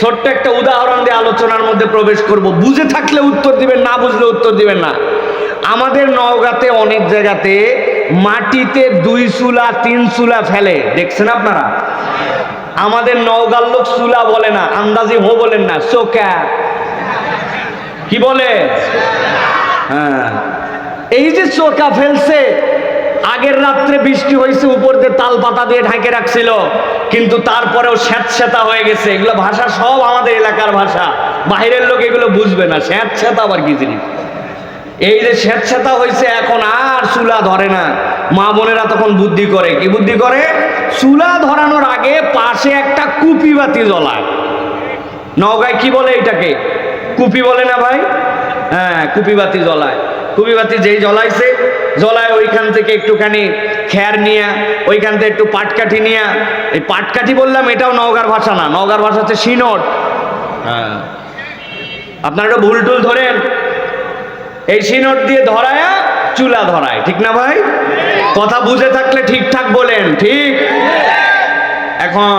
ছোট্ট একটা উদাহরণ দিয়ে আলোচনার মধ্যে প্রবেশ করব। বুঝে থাকলে উত্তর দিবেন, না বুঝলে উত্তর দিবেন না। আমাদের নওগাঁতে অনেক জায়গাতে মাটিতে 2 চুলা 3 চুলা ফেলে, দেখছেন আপনারা? আমাদের নওগাঁর লোক চুলা বলে না, আন্দাজি হো বলেন না, চোকা কি বলে? হ্যাঁ, এই যে চোকা ফেলছে, আগের রাত্রে বৃষ্টি হয়েছে, উপর দিয়ে তাল পাতা দিয়ে ঢাকে রাখছিল, কিন্তু তারপরেও স্যাঁতস্যাঁতা হয়ে গেছে। এগুলো ভাষা সব আমাদের এলাকার ভাষা, বাইরের লোক এগুলো বুঝবে না। স্যাঁতস্যাঁতা আবার কি জিনিস? এই যে স্যাঁতস্যাঁতা হয়েছে, এখন আর চুলা ধরে না। মা বোনেরা তখন বুদ্ধি করে, কি বুদ্ধি করে? চুলা ধরানোর আগে পাশে একটা কুপি বাতি জ্বলায়। নওগাঁয় কি বলে এটাকে? কুপি বলে না ভাই? হ্যাঁ, কুপি বাতি জ্বলায়। কুপি বাতি যেই জ্বলাইছে, জ্বলায় ওইখান থেকে একটুখানি খ্যার নিয়া, ওইখান থেকে একটু পাটকাঠি নিয়া, এই পাটকাঠি বললাম এটাও নওগাঁর ভাষা না, নওগাঁর ভাষা হচ্ছে সিনট। হ্যাঁ, আপনারা একটু ভুল টুল ধরেন। এই সিনট দিয়ে ধরায়া চুলা ধরায়, ঠিক না ভাই? কথা বুঝে থাকলে ঠিকঠাক বলেন, ঠিক? এখন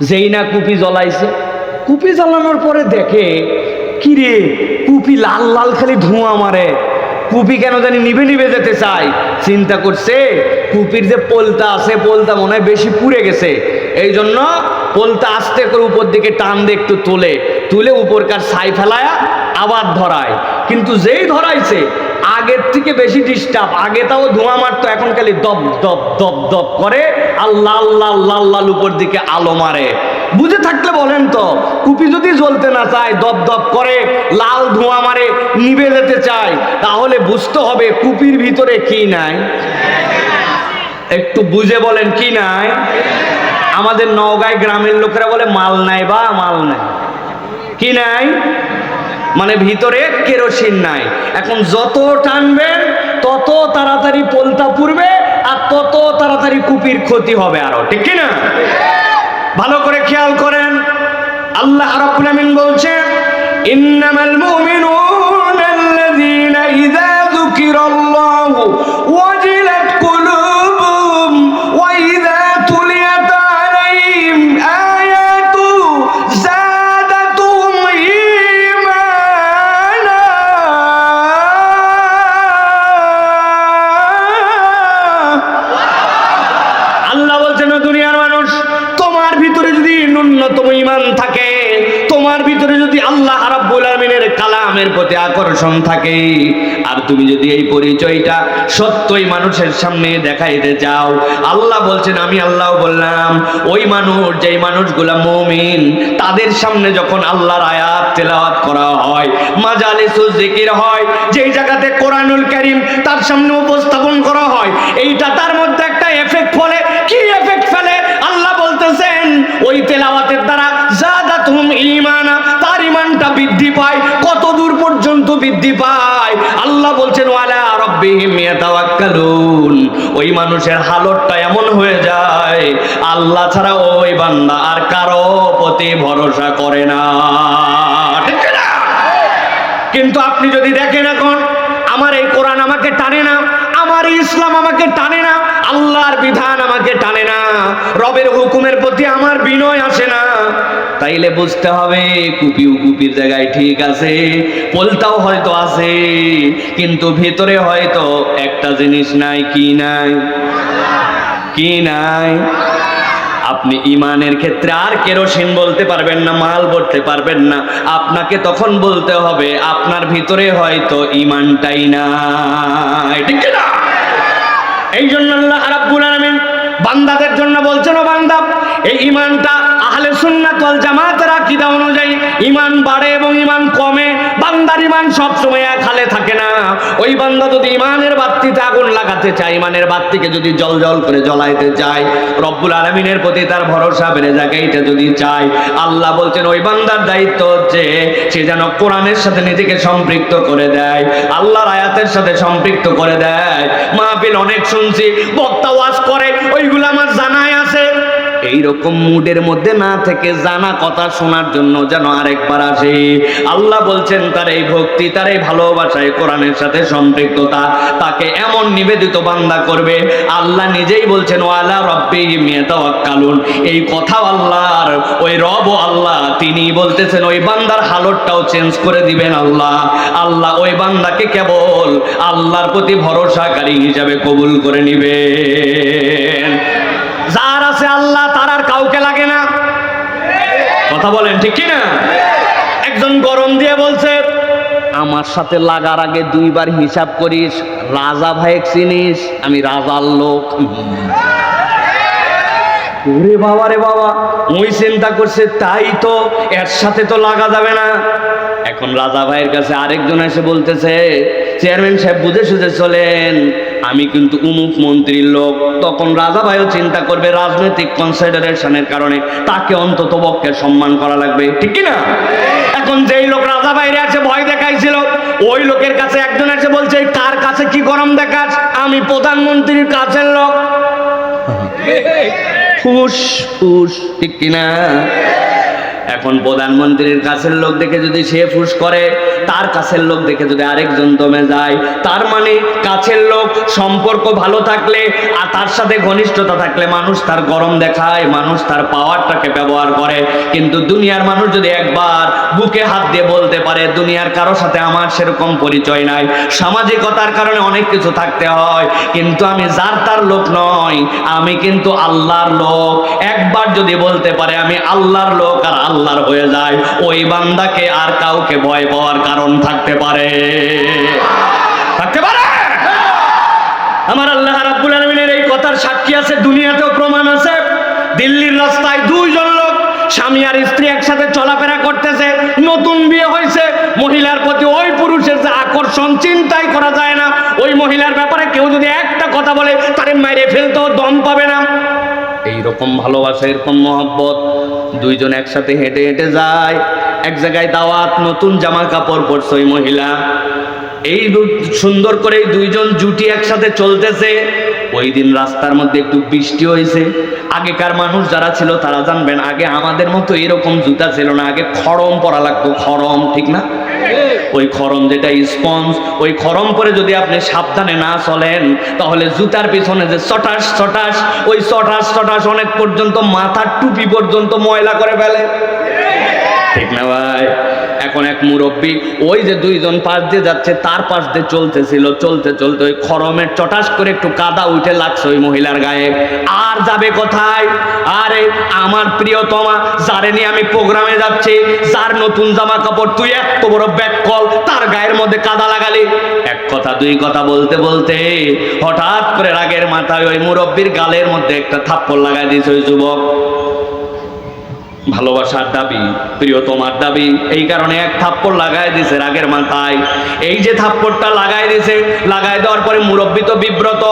যেই না কুপি জ্বলাইছে, কুপি জ্বালানোর পরে দেখে কি রে, কুপি লাল লাল খালি ধোঁয়া মারে, কুপি কেন জানি নিভে নিভে যেতে চায়। চিন্তা করছে কুপির যে পোলতা আছে, পোলতা মনে হয় বেশি পুড়ে গেছে, এই জন্য পোলতা আস্তে করে উপর দিকে টান দিয়ে একটু তুলে উপরকার ছাই ফেলায়া আবার ধরায়। কিন্তু যেই ধরাইছে, আগের থেকে বেশি ডিস্টার্ব। আগে তাও ধোঁয়া মারতো, এখন খালি দপ দপ দপ দপ করে আর লাল লাল লাল লাল উপর দিকে আলো মারে। বুঝে থাকলে বলেন তো, কুপি যদি জ্বলতে না চায়, দপ দপ করে লাল ধোঁয়া মারে, নিভে যেতে চায়, তাহলে বুঝতে হবে কুপির ভিতরে কি নাই। একটু বুঝে বলেন, কি নাই? আমাদের নওগাঁয় গ্রামের লোকেরা বলে মাল নাই বা মাল নাই। কি নাই? মানে ভিতরে কেরোসিন নাই। এখন যত টানবেন তত তাড়াতাড়ি পোলতা পুড়বে, আর তত তাড়াতাড়ি কুপির ক্ষতি হবে আরো, ঠিক কি না? ভালো করে খেয়াল করেন, আল্লাহ রাব্বুল আমিন বলছেন, ইন্নামাল মুমিনুনা আল্লাযীনা ইযা যুকিরাল্লাহু ওয়াজিলাত কুলুবুহুম ওয়া ইযা তুলিয়াত আলাইহিম আয়াতু যাদাতুহুম ঈমানা। আল্লাহ বলছেন, দুনিয়ার মানুষ, তোমার ভিতরে যদি ন্যূনতম ঈমান থাকে, তোমার ভিতরে যদি আল্লাহ রাব্বুল আমিনের কালামের প্রতি আকর্ষণ থাকে, আর তুমি যদি এই পরিচয়টা সত্যই মানুষের সামনে দেখাইতে চাও, আল্লাহ বলছেন, আমি আল্লাহ বললাম, ওই মানুষ, যেই মানুষগুলা মুমিন, তাদের সামনে যখন আল্লাহর আয়াত তেলাওয়াত করা হয়, মাজালিসুজ জিকির হয়, যেই জায়গাতে কোরআনুল কারীম তার সামনে উপস্থাপন করা হয়, এইটা তার মধ্যে একটা এফেক্ট ফলে। কি এফেক্ট ফেলে? আল্লাহ বলতেছেন, ওই তেলাওয়াতের দ্বারা যাদাতুহুম ঈমানা, তার ঈমানটা বৃদ্ধি পায়। কত দূর পর্যন্ত বৃদ্ধি পায়? আল্লাহ বলছেন, ওয়ালা রাব্বিহিম ইয়াতাওয়াক্কালুন, ওই মানুষের হালতটা এমন হয়ে যায়, আল্লাহ ছাড়া ওই বান্দা আর কারো প্রতি ভরসা করে না, ঠিক না? কিন্তু আপনি যদি দেখেন, এখন আমার এই কোরআন আমাকে টানে না, আমার ইসলাম আমাকে টানে না, আল্লাহর বিধান আমাকে টানে না, রবের হুকুমের প্রতি আমার বিনয় আসে না, তাইলে বুঝতে হবে কুপির জায়গায় ঠিক আছে, পোলতাও হয়তো আছে, কিন্তু ভিতরে হয়তো একটা জিনিস নাই। কি নাই? কি নাই? আপনি ইমানের ক্ষেত্রে আর কেরোসিন বলতে পারবেন না, মাল বলতে পারবেন না, আপনাকে তখন বলতে হবে আপনার ভিতরে হয়তো ইমানটাই নাই, ঠিক না? এই জন্য আল্লাহ রাব্বুল আলামিন বান্দাদের জন্য বলছেন, ও বান্দা, এই ইমানটা আহলে সুন্নাত ওয়াল জামাতের আকীদা অনুযায়ী ইমান বাড়ে এবং ইমান কমে। বান্দার ইমান সব সময় এক হালে থাকে না। ওই বান্দা যদি ইমানের বাতিতে আগুন লাগাতে চায়, ইমানের বাতিকে যদি জল করে জ্বলাইতে চায়, রব্বুল আলামিনের প্রতি তার ভরসা বেড়ে যায়, এইটা যদি চায়, আল্লাহ বলছেন ওই বান্দার দায়িত্ব হচ্ছে সে যেন কোরআনের সাথে নিজেকে সম্পৃক্ত করে দেয়, আল্লাহর আয়াতের সাথে সম্পৃক্ত করে দেয়। মাহফিল অনেক শুনছি, বক্তা ওয়াজ করে, ওইগুলো আমার জানাই আছে। এইরকম মুডের মধ্যে না থেকে জানা কথা শোনার জন্য যেন আরেকবার আসে। আল্লাহ বলছেন তার এই ভক্তি, তার এই ভালোবাসায় কোরআনের সাথে সম্পৃক্ততা তাকে এমন নিবেদিত বান্দা করবে। আল্লাহ নিজেই বলছেন ওয়ালা রাব্বিহিম ইয়াতাওয়াক্কালুন। এই কথা আল্লাহর, ওই রব আল্লাহ তিনি বলতেছেন ওই বান্দার হালতটাও চেঞ্জ করে দিবেন আল্লাহ। আল্লাহ ওই বান্দাকে কেবল আল্লাহর প্রতি ভরসাকারী হিসাবে কবুল করে নিবেন। যার আছে আল্লাহ তার আর কাউকে লাগে না। কথা বলেন ঠিক কি না? একজন গরম দিয়ে বলছে আমার সাথে লাগার আগে 2 বার হিসাব করিস, রাজা ভাই চিনিস? আমি রাজার লোক। ওরে বাবা রে বাবা, ওই চিন্তা করছে তাই তো এর সাথে তো লাগা যাবে না। এখন রাজা ভাইয়ের কাছে আরেকজন এসে বলতেছে চেয়ারম্যান সাহেব বুঝে সুঝে চলেন, আমি কিন্তু উমুক মন্ত্রীর লোক। তখন রাজা ভাইও চিন্তা করবে রাজনৈতিক কনসিডারেশনের কারণে তাকে অন্তত পক্ষে সম্মান করা লাগবে, ঠিক কি না? এখন যেই লোক রাজা বাইরে আছে ভয় দেখাইছিল, ওই লোকের কাছে একজন এসে বলছে কার কাছে কি গরম দেখাস? আমি প্রধানমন্ত্রীর কাছের লোক। ফুস ফুস, ঠিক কিনা? এখন প্রধানমন্ত্রীর কাছের লোক দেখে যদি সে ফুস করে, তার কাছের লোক দেখে যদি আরেকজন দমে যায়, তার মানে কাছের লোক সম্পর্ক ভালো থাকলে আর তার সাথে ঘনিষ্ঠতা থাকলে মানুষ তার গরম দেখায়, মানুষ তার পাওয়ারটাকে ব্যবহার করে। কিন্তু দুনিয়ার মানুষ যদি একবার বুকে হাত দিয়ে বলতে পারে দুনিয়ার কারো সাথে আমার সেরকম পরিচয় নাই, সামাজিকতার কারণে অনেক কিছু থাকতে হয়, কিন্তু আমি যার তার লোক নয়, আমি কিন্তু আল্লাহর লোক। একবার যদি বলতে পারে আমি আল্লাহর লোক আর আল্লাহর হয়ে যায়, ওই বান্দাকে আর কাউকে ভয় পাওয়ার কারণ থাকতে পারে? থাকতে পারে? আমার আল্লাহ রাব্বুল আলামিনের এই কথার সাক্ষী আছে, দুনিয়াতেও প্রমাণ আছে। দিল্লির রাস্তায় 2 জন লোক স্বামী আর স্ত্রী একসাথে চলাফেরা করতেছে, নতুন বিয়ে হয়েছে। মহিলার প্রতি ওই পুরুষের যে আকর্ষণ চিন্তাই করা যায় না। ওই মহিলার ব্যাপারে কেউ যদি একটা কথা বলে তারে মেরে ফেলতেও দম পাবে না। এইরকম ভালোবাসা, এরকম মহব্বত। 2 জন একসাথে হেঁটে হেঁটে যায়, এক জায়গায় দাওয়াত, নতুন জামা কাপড় পরছে ওই মহিলা। এই সুন্দর করে 2 জন জুটি একসাথে চলতেছে। ওই দিন রাস্তার মধ্যে একটু বৃষ্টি হয়েছে। আগেকার মানুষ যারা ছিল তারা জানবেন, আগে আমাদের মতো এরকম জুতা ছিল না, আগে খড়ম পরা লাগতো। খড়ম, ঠিক না? ওই খড়ম যেটা স্পঞ্জ, ওই খড়ম পরে যদি আপনি সাবধানে না চলেন তাহলে জুতার পিছনে যে চটাস চটাস, ওই চটাস চটাস অনেক পর্যন্ত মাথার টুপি পর্যন্ত ময়লা করে ফেলে, ঠিক না ভাই? এখন এক মুরব্বী ওই যে 2 জন পাশ দিয়ে যাচ্ছে তার পাশ দিয়ে চলতেছিল, চলতে চলতে ওই খরমের চটাস করে একটু কাদা উঠে লাগছে ওই মহিলার গায়ে। আর যাবে কোথায়? আরে আমার প্রিয়তমা, যারে নিয়ে আমি প্রোগ্রামে যাচ্ছি, যার নতুন জামা কাপড়, তুই এত বড় ব্যাককল, তার গায়ের মধ্যে কাদা লাগালি। এক কথা 2 কথা বলতে বলতে হঠাৎ করে রাগের মাথায় ওই মুরব্বীর গালের মধ্যে একটা থাপ্পড় লাগাই দিয়েছে ওই যুবক। ভালোবাসার দাবি, প্রিয়তমার দাবি, এই কারণে এক থাপ্পড় লাগাই দিছে রাগের মাথায়। এই যে থাপ্পড়টা লাগাই দিছে, লাগাই দেওয়ার পরে মুরব্বী তো বিব্রত,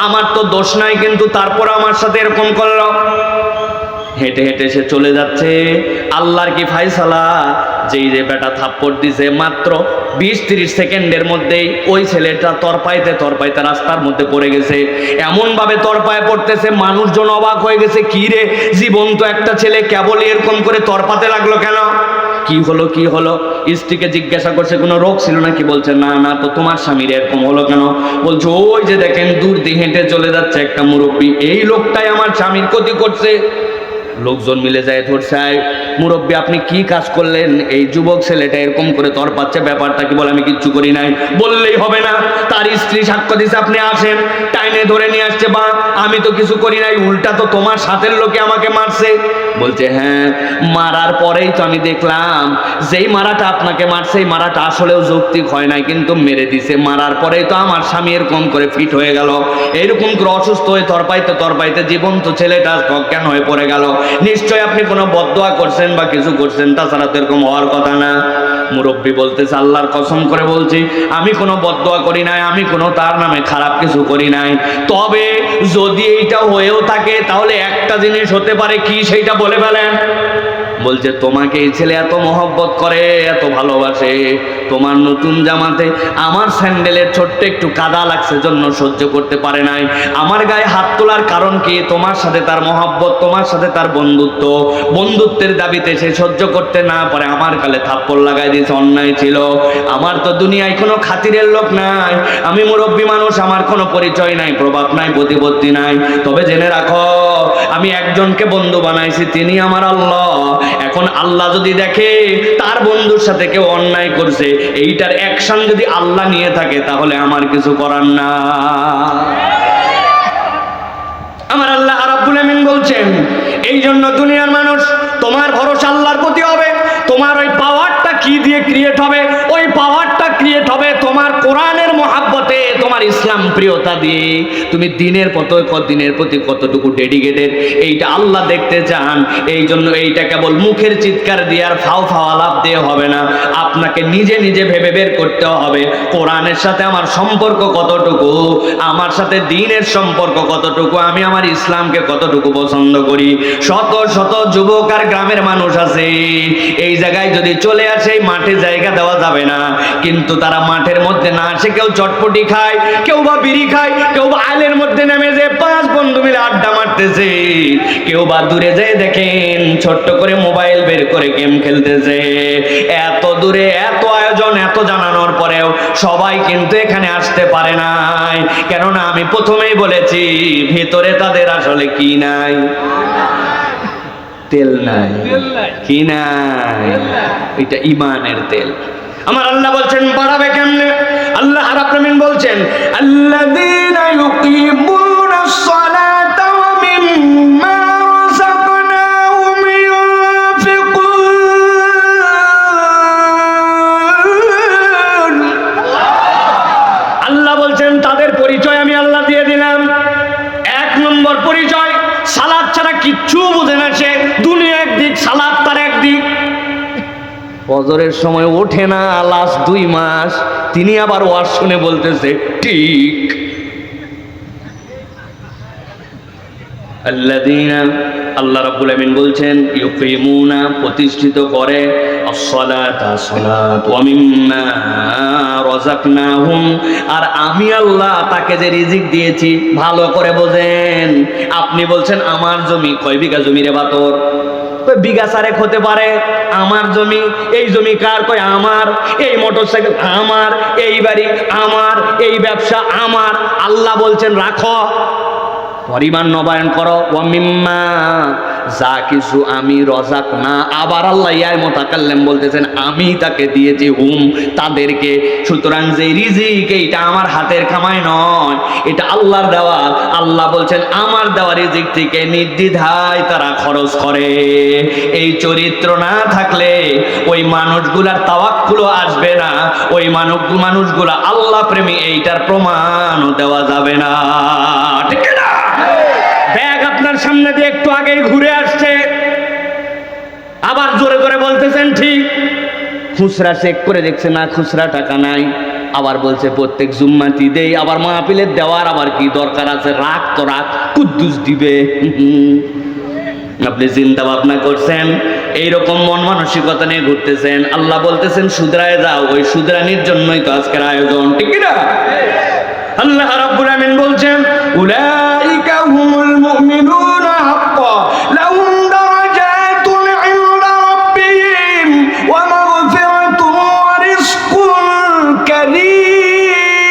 আমার তো দোষ নাই, কিন্তু তারপর আমার সাথে এরকম করলো। হেঁটে হেঁটে সে চলে যাচ্ছে। আল্লাহর কি ফায়সালা, যেই যে বেটা থাপ্পড় দিছে মাত্র 20-30 সেকেন্ডের মধ্যেই ওই ছেলেটা তরপাইতে তরপাইতে রাস্তার মধ্যে পড়ে গেছে। এমন ভাবে তরপায় পড়তেছে, মানুষজন অবাক হয়ে গেছে, কি রে জীবন্ত একটা ছেলে কেবলই এরকম করে তরপাতে লাগলো কেন? কি হলো কি হলো? স্ত্রীকে জিজ্ঞাসা করছে কোনো রোগ ছিল নাকি? বলছে না না, তো তোমার স্বামীর এরকম হলো কেন? বলছে ওই যে দেখেন দূর দিয়ে হেঁটে চলে যাচ্ছে একটা মুরব্বী, এই লোকটাই আমার স্বামীর ক্ষতি করছে। লোকজন মিলে যায় ধরছে, মুরব্বী আপনি কি কাজ করলেন? এই যুবক ছেলেটা এরকম করে তরপাচ্ছে, ব্যাপারটা কি? বলে আমি কিচ্ছু করি নাই। বললেই হবে না, তার স্ত্রী সাক্ষ্য দিছে, আপনি আসেন। টাইনে ধরে নিয়ে আসছে, বা আমি তো কিছু করি নাই, উল্টা তো তোমার সাথের লোকে আমাকে মারছে। বলছে হ্যাঁ, মারার পরেই তো আমি দেখলাম যেই মারাটা আপনাকে মারছে এই মারাটা আসলেও যৌক্তিক হয় নাই, কিন্তু মেরে দিছে। মারার পরেই তো আমার স্বামী এরকম করে ফিট হয়ে গেল, এরকম করে অসুস্থ হয়ে তরপাইতে তরপাইতে জীবন্ত ছেলেটা অজ্ঞান হয়ে পড়ে গেল। নিশ্চয় আপনি কোনো বদদোয়া করছেন বা কিছু করছেন, তাছাড়া তো এরকম হওয়ার কথা না। মুরব্বী বলতেছে আল্লাহর কসম করে বলছি আমি কোনো বদদোয়া করি নাই, আমি কোনো তার নামে খারাপ কিছু করি নাই। তবে যদি এইটা হয়েও থাকে তাহলে একটা জিনিস হতে পারে, কি সেইটা বলে ফেলেন। বলছে তোমাকে এই ছেলে এত মহব্বত করে, এত ভালোবাসে, তোমার নতুন জামাতে আমার স্যান্ডেলের ছোট্ট একটু কাদা লাগছে জন্য সহ্য করতে পারে নাই, আমার গায়ে হাত তোলার কারণ কি? তোমার সাথে তার মহব্বত, তোমার সাথে তার বন্ধুত্ব, বন্ধুত্বের দাবিতে সে সহ্য করতে না পারে আমার গালে থাপ্পড় লাগাই দিয়েছে, অন্যায় ছিল। আমার তো দুনিয়ায় কোনো খাতিরের লোক নাই, আমি মুরব্বী মানুষ, আমার কোনো পরিচয় নাই, প্রভাব নাই, প্রতিপত্তি নাই, তবে জেনে রাখো আমি একজনকে বন্ধু বানাইছি, তিনি আমার আল্লাহ। এখন আল্লাহ যদি দেখে তার বন্ধুর সাথে কেউ অন্যায় করছে, এইটার অ্যাকশন যদি আল্লাহ নিয়ে থাকে তাহলে আমার কিছু করার না। আমার আল্লাহ রাব্বুল আমিন বলছেন, এই জন্য দুনিয়ার মানুষ তোমার ভরসা আল্লাহর প্রতি হবে। তোমার ওই পাওয়ারটা কি দিয়ে ক্রিয়েট হবে? ওই পাওয়ারটা ক্রিয়েট হবে তোমার কোরআনের মহাব্বতে, তোমার ইসলাম প্রিয়তা দিয়ে। তুমি দিনের প্রতি কতটুকু ডেডিকেটেড এইটা আল্লাহ দেখতে চান। এই জন্য এইটা কেবল মুখের চিৎকার দিয়ে আর ফাও আলাপ দিয়ে হবে না, আপনাকে নিজে নিজে ভেবে বের করতে হবে কোরআনের সাথে আমার সম্পর্ক কতটুকু, আমার সাথে দ্বীনের সম্পর্ক কতটুকু, আমি আমার ইসলামকে কতটুকু পছন্দ করি। শত শত যুবক আর গ্রামের মানুষ আছে, এই জায়গায় যদি চলে আসে মাঠে জায়গা দেওয়া যাবে না, কিন্তু তারা মাঠের মধ্যে না আসে কেউ চটপটি খায়, কেউ বা বিড়ি খায়, কেউ বা আইলের মধ্যে নেমে যে 5 বন্ধু মিলে আড্ডা মারতেছে, কেউ বা দূরে যেয়ে দেখেন ছোট্ট করে মোবাইল বের করে গেম খেলতেছে। এত দূরে এত আয়োজন, এত জানানোর পরেও সবাই কিন্তু এখানে আসতে পারে নাই, কেননা আমি প্রথমেই বলেছি ভিতরে তাদের আসলে কি নাই? তেল নাই। কি নাই? এটা ঈমানের তেল। আমার আল্লাহ বলছেন বাড়াবে কেমনে? আল্লাহ রাব্বুল আমিন বলছেন, আল্লাযীনা ইউকিমুনাস সালাতা ওয়া মিম্মা রাযাকনাহুম ইউনফিকুন। আল্লাহ বলছেন তাদের পরিচয় আমি আল্লাহ দিয়ে দিলাম। 1 নম্বর পরিচয়, সালাত ছাড়া কিচ্ছু বুঝে না সে, দুনিয়া একদিক, সালাত তার একদিক। ফজরের সময় ওঠে না লাস্ট 2 মাস, তিনি আবার ওয়াজ শুনে বলতেছে ঠিক। আল্লাযীনা, আল্লাহ রাব্বুল আমিন বলছেন ইউকিমুনা, প্রতিষ্ঠিত করে, as-সালাতা, সালাত, ওয়া মিম্মা রাযাকনাহুম, আর আমি আল্লাহ তাকে যে রিজিক দিয়েছি, ভালো করে বোঝেন। আপনি বলছেন আমার জমি, কয় বিঘা জমি রে বাতর? বিঘা 4 হতে পারে। আমার জমি, এই জমি কার? কয় আমার। এই মোটরসাইকেল আমার, এই বাড়ি আমার, এই ব্যবসা আমার। আল্লাহ বলছেন রাখো, পরিমাণ নবায়ন করো। ওয়া মিম্মা, যা কিছু আমি রজাক না, আবার আল্লাহ ইয়ায় মুতাকাল্লিম বলতেছেন আমি তাকে দিয়েছি হুম, তাদেরকে। সুতরাং যে রিজিক এইটা আমার হাতের কামাই নয়, এটা আল্লাহর দেওয়া। আল্লাহ বলছেন আমার দেওয়া রিজিক থেকে নির্দ্বিধায় তারা খরচ করে। এই চরিত্র না থাকলে ওই মানুষগুলার তাওয়াক্কুলও আসবে না, ওই মানুষগুলা আল্লাহ প্রেমী, এইটার প্রমাণও দেওয়া যাবে না। ঠিক না? ব্যাগ আপনার সামনে দিয়ে একটু আগেই ঘুরে আসছে, আবার জোরে করে বলতেছেন ঠিক। খুচরা চেক করে দেখছে না, খুচরা টাকা নাই, আবার বলছে প্রত্যেক জুম্মাতি দেই, আবার মাহফিলের দেওয়ার আবার কি দরকার আছে? রাখ তো রাখ, কুদ্দুস দিবে। আপনি চিন্তা ভাবনা করছেন, এইরকম মন মানসিকতা নিয়ে ঘুরতেছেন। আল্লাহ বলতেছেন শুধরায় যাও, ওই শুধরানির জন্যই তো আজকের আয়োজন। ঠিক না? আল্লাহ রাব্বুল আমিন বলছেন উলাইকা হুমুল মুমিনুনা হাক্কা লাহুম দারাজাতুন ইনদা রাব্বিহিম ওয়া মাগফিরাতুন ওয়া রিজকুন কারীম।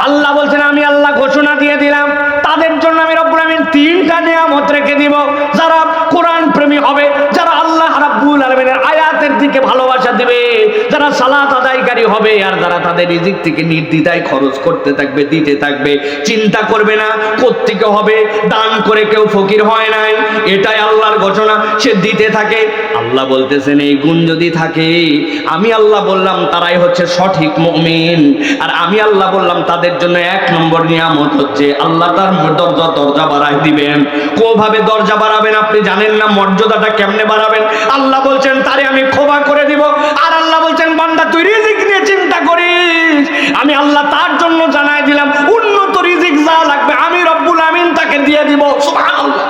আল্লাহ বলছেন আমি আল্লাহ ঘোষণা দিয়ে দিলাম তাদের জন্য আমি রব্বুল আমিন 3টা নিয়ামত রেখে দিব। যারা কোরআন প্রেমী হবে, যারা আল্লাহ রাব্বুল আলামিনের আয়াতের দিকে ভালোবাসা দিবে, যারা সালাত আদায়কারী হবে, আর যারা তাদের রিজিক থেকে নির্দ্বিধায় খরচ করতে থাকবে, দিতে থাকবে, চিন্তা করবে না কোত্থেকে হবে। দান করে কেউ ফকির হয় নাই, এটাই আল্লাহর ঘোষণা, সে দিতে থাকে। আল্লাহ বলতেছেন এই গুণ যদি থাকে, আমি আল্লাহ বললাম তারাই হচ্ছে সঠিক মুমিন। আর আমি আল্লাহ বললাম তাদের জন্য 1 নম্বর নিয়ামত হচ্ছে আল্লাহ তার দরজা বাড়াই দিবেন। কোভাবে দরজা বাড়াবেন আপনি জানেন না, মর্যাদাটা কেমনে বাড়াবেন? আল্লাহ বলছেন তারে আমি ক্ষমা করে দিব। আর আল্লাহ বলছেন বান্দা তুই রিজিক নিয়ে চিন্তা করিস, আমি আল্লাহ তার জন্য জানাই দিলাম উন্নত রিজিক যা লাগবে আমি রব্বুল আমিন তাকে দিয়ে দিব। সুবহানাল্লাহ।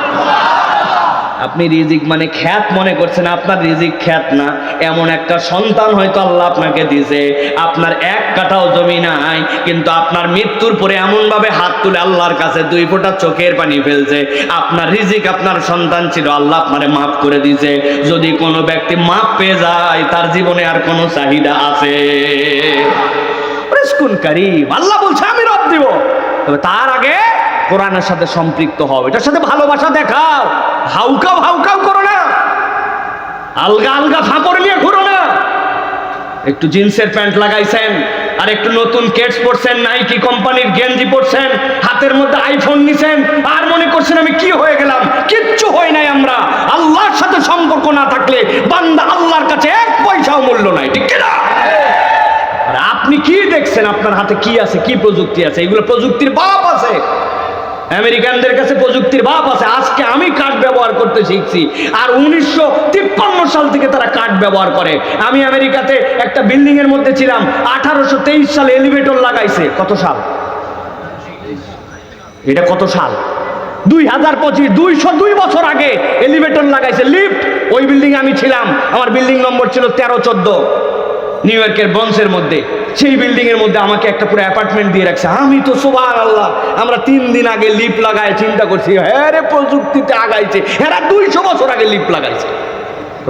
আপনি রিজিক মানে খ্যাত মনে করছেন, আপনার রিজিক খ্যাত না। এমন একটা সন্তান হয়তো আল্লাহ আপনাকে দিয়েছে, আপনার এক কাঠাও জমি নাই, কিন্তু আপনার মৃত্যুর পরে এমনভাবে হাত তুলে আল্লাহর কাছে 2 ফোঁটা চোখের পানি ফেলছে। আপনার রিজিক আপনার সন্তান ছিল, আল্লাহ আপনারে মাফ করে দিয়েছে। যদি কোনো ব্যক্তি মাফ পেয়ে যায়, তার জীবনে আর কোনো চাহিদা আছে? রিজকুন কারীম, আল্লাহ বলছে আমি রব দিব। তবে তার আগে কোরআনের সাথে সম্পৃক্ত হও, এটার সাথে ভালোবাসা দেখাও। হাউকাও হাউকাও করো না, আলগা আলগা ফাঁপড় নিয়ে ঘুরো না। একটু জিন্সের প্যান্ট লাগাইছেন, আর একটু নতুন কেটস পরছেন, নাইকি কোম্পানির গেঞ্জি পরছেন, হাতের মধ্যে আইফোন নিছেন, আর মনে করছেন আমি কি হয়ে গেলাম। কিচ্ছু হয় নাই। আমরা আল্লাহর সাথে সম্পর্ক না থাকলে বান্দা আল্লাহর কাছে 1 পয়সাও মূল্য নাই, ঠিক কিনা? আর আপনি কি দেখছেন আপনার হাতে কি আছে, কি প্রযুক্তি আছে? এগুলো প্রযুক্তির বাপ আছে। আমেরিকানদের কাছে প্রযুক্তির বাপ আছে। আজকে আমি কাঠ ব্যবহার করতে শিখছি, আর 1953 সাল থেকে তারা কাঠ ব্যবহার করে। আমি আমেরিকাতে একটা বিল্ডিং এর মধ্যে ছিলাম, 1823 সালে এলিভেটর লাগাইছে। কত সাল এটা? কত সাল? 2025, 202 বছর আগে এলিভেটর লাগাইছে, লিফট। ওই বিল্ডিং আমি ছিলাম, আমার বিল্ডিং নম্বর ছিল 1314, নিউ ইয়র্কের ব্রঞ্জের মধ্যে। সেই বিল্ডিং এর মধ্যে আমাকে একটা পুরো অ্যাপার্টমেন্ট দিয়ে রাখছে। আমি তো সুবহানাল্লাহ, আমরা 3 দিন আগে লিফট লাগায় চিন্তা করছি, হ্যাঁ রে প্রযুক্তিতে আগাইছে। এরা 200 বছর আগে লিফট লাগাইছে।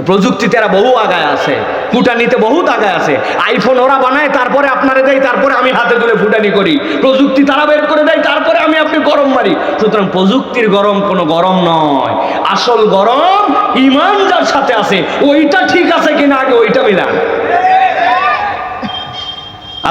প্রযুক্তিতে এরা বহু আগায় আছে, ফুটানিতে বহুত আগায় আছে। আইফোন ওরা বানায়, তারপরে আপনারে দেয়, তারপরে আমি হাতে তুলে ফুটানি করি। প্রযুক্তি তারা বের করে দেয়, তারপরে আমি আপনি গরম মারি। সুতরাং প্রযুক্তির গরম কোনো গরম নয়, আসল গরম ঈমান যার সাথে আছে, ওইটা ঠিক আছে কিনা আগে ওইটা মিলান।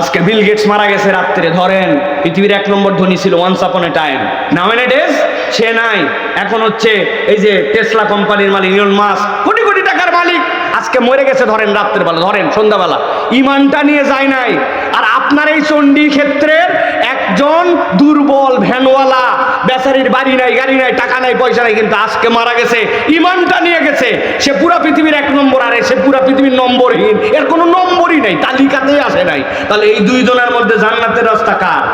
আজকে বিল গেটস মারা গেছে রাত্রে, ধরেন পৃথিবীর 1 নম্বর ধনী ছিল ওয়ান্স আপন এ টাইম, নাও এ ডেজ সে নাই। এখন হচ্ছে এই যে টেসলা কোম্পানির মালিক ইলন মাস্ক, কোটি কোটি টাকার মালিক, আজকে মরে গেছে। ধরেন রাত্রের বেলা, ধরেন সন্ধ্যাবেলা, ইমানটা নিয়ে যায় নাই। আর আপনার এই চণ্ডী ক্ষেত্রের একজন দুর্বল ভ্যানওয়ালা, বেচারির বাড়ি নাই, গাড়ি নাই, টাকা নাই, পয়সা নাই, কিন্তু আজকে মারা গেছে, ইমানটা নিয়ে গেছে। সে পুরা পৃথিবীর 1 নম্বর, আরে সে পুরা পৃথিবীর নম্বরহীন, এর কোনো নম্বরই নাই, তালিকাতেই আসে নাই। তাহলে এই 2 জনের মধ্যে জান্নাতের রাস্তা কার?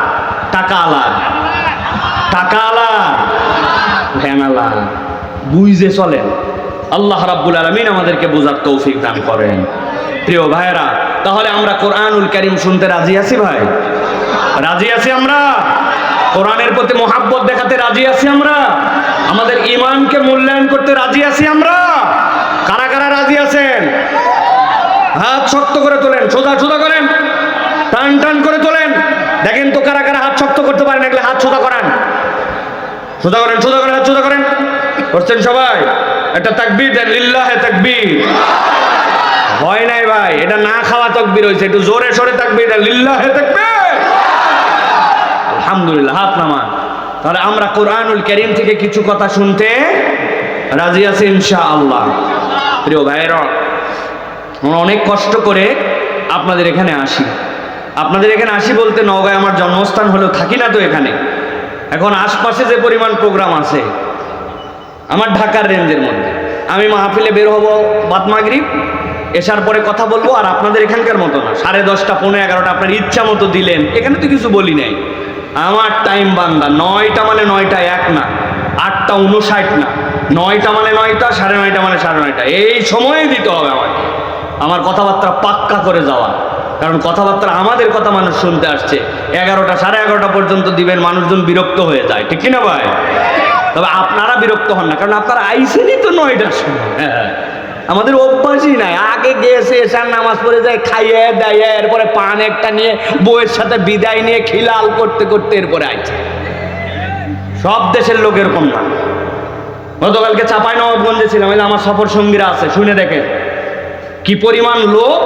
টাকা আলাদ, টাকা আলাদ, ভ্যান আলাদ। বুঝে চলেন। আল্লাহ রাব্বুল আলামিন আমাদেরকে বোঝার তৌফিক দান করেন। প্রিয় ভাইরা, তাহলে আমরা কোরআনুল কারীম শুনতে রাজি আছি? ভাই রাজি আছি? আমরা কোরআনের প্রতি মহাব্বত দেখাতে রাজি আছি? আমরা আমাদের ঈমানকে মূল্যায়ন করতে রাজি আছি? আমরা কারা কারা রাজি আছেন? হাত শক্ত করে তোলেন, সোজা সোজা করেন, টান টান করে তোলেন। দেখেন তো কারা কারা হাত শক্ত করতে পারেন, এগুলো হাত সোজা করেন, সোজা করেন, সোজা করেন, হাত সোজা করেন। করছেন সবাই? একটা তাকবীর দেন, লিল্লাহে তাকবীর। ভয় নাই ভাই, এটা না খাওয়া তাকবীর হয়েছে, একটু জোরে সরে তাকবীর দেন, লিল্লাহে তাকবীর। আলহামদুলিল্লাহ, হাত নামান। তাহলে আমরা কোরআনুল কারীম থেকে কিছু কথা শুনতে রাজি আছি ইনশাআল্লাহ। প্রিয় ভাইরা, আমরা অনেক কষ্ট করে আপনাদের এখানে আসি। আপনাদের এখানে আসি বলতে নওগাঁয় আমার জন্মস্থান হলেও থাকি না তো এখানে। এখন আশপাশে যে পরিমাণ প্রোগ্রাম আছে আমার ঢাকার রেঞ্জের মধ্যে, আমি মাহফিলে বের হব বাদ মাগরিব, এসার পরে কথা বলবো। আর আপনাদের এখানকার মতো না 10:30, 11:30 আপনার ইচ্ছা মতো দিলেন, এখানে তো কিছু বলি নাই। আমার টাইম বান্দা, 9টা মানে 9টা 1 না, 8টা 59 না, 9টা মানে 9টা, 9:30 মানে 9:30, এই সময়ে দিতে হবে আমাকে। আমার কথাবার্তা পাক্কা করে যাওয়া, কারণ কথাবার্তা আমাদের কথা মানুষ শুনতে আসছে। 11টা 11:30 পর্যন্ত দিবেন, মানুষজন বিরক্ত হয়ে যায়, ঠিক কিনা ভাই? তবে আপনারা বিরক্ত হন না, কারণ আপনারা আইসেনই তো 9টার সময়। আমাদের অভ্যাসই নাই, আগে গেছে এসার নামাজ পড়ে যায়, খাইয়ে দাইয়ে, এরপরে পান একটা নিয়ে বউয়ের সাথে বিদায় নিয়ে খিলাল করতে করতে এরপরে আইছে। সব দেশের লোক এরকম না। গতকালকে চাঁপাইনবাবগঞ্জে ছিলাম, আমার সফর সঙ্গীরা আছে, শুনে দেখেন কি পরিমাণ লোক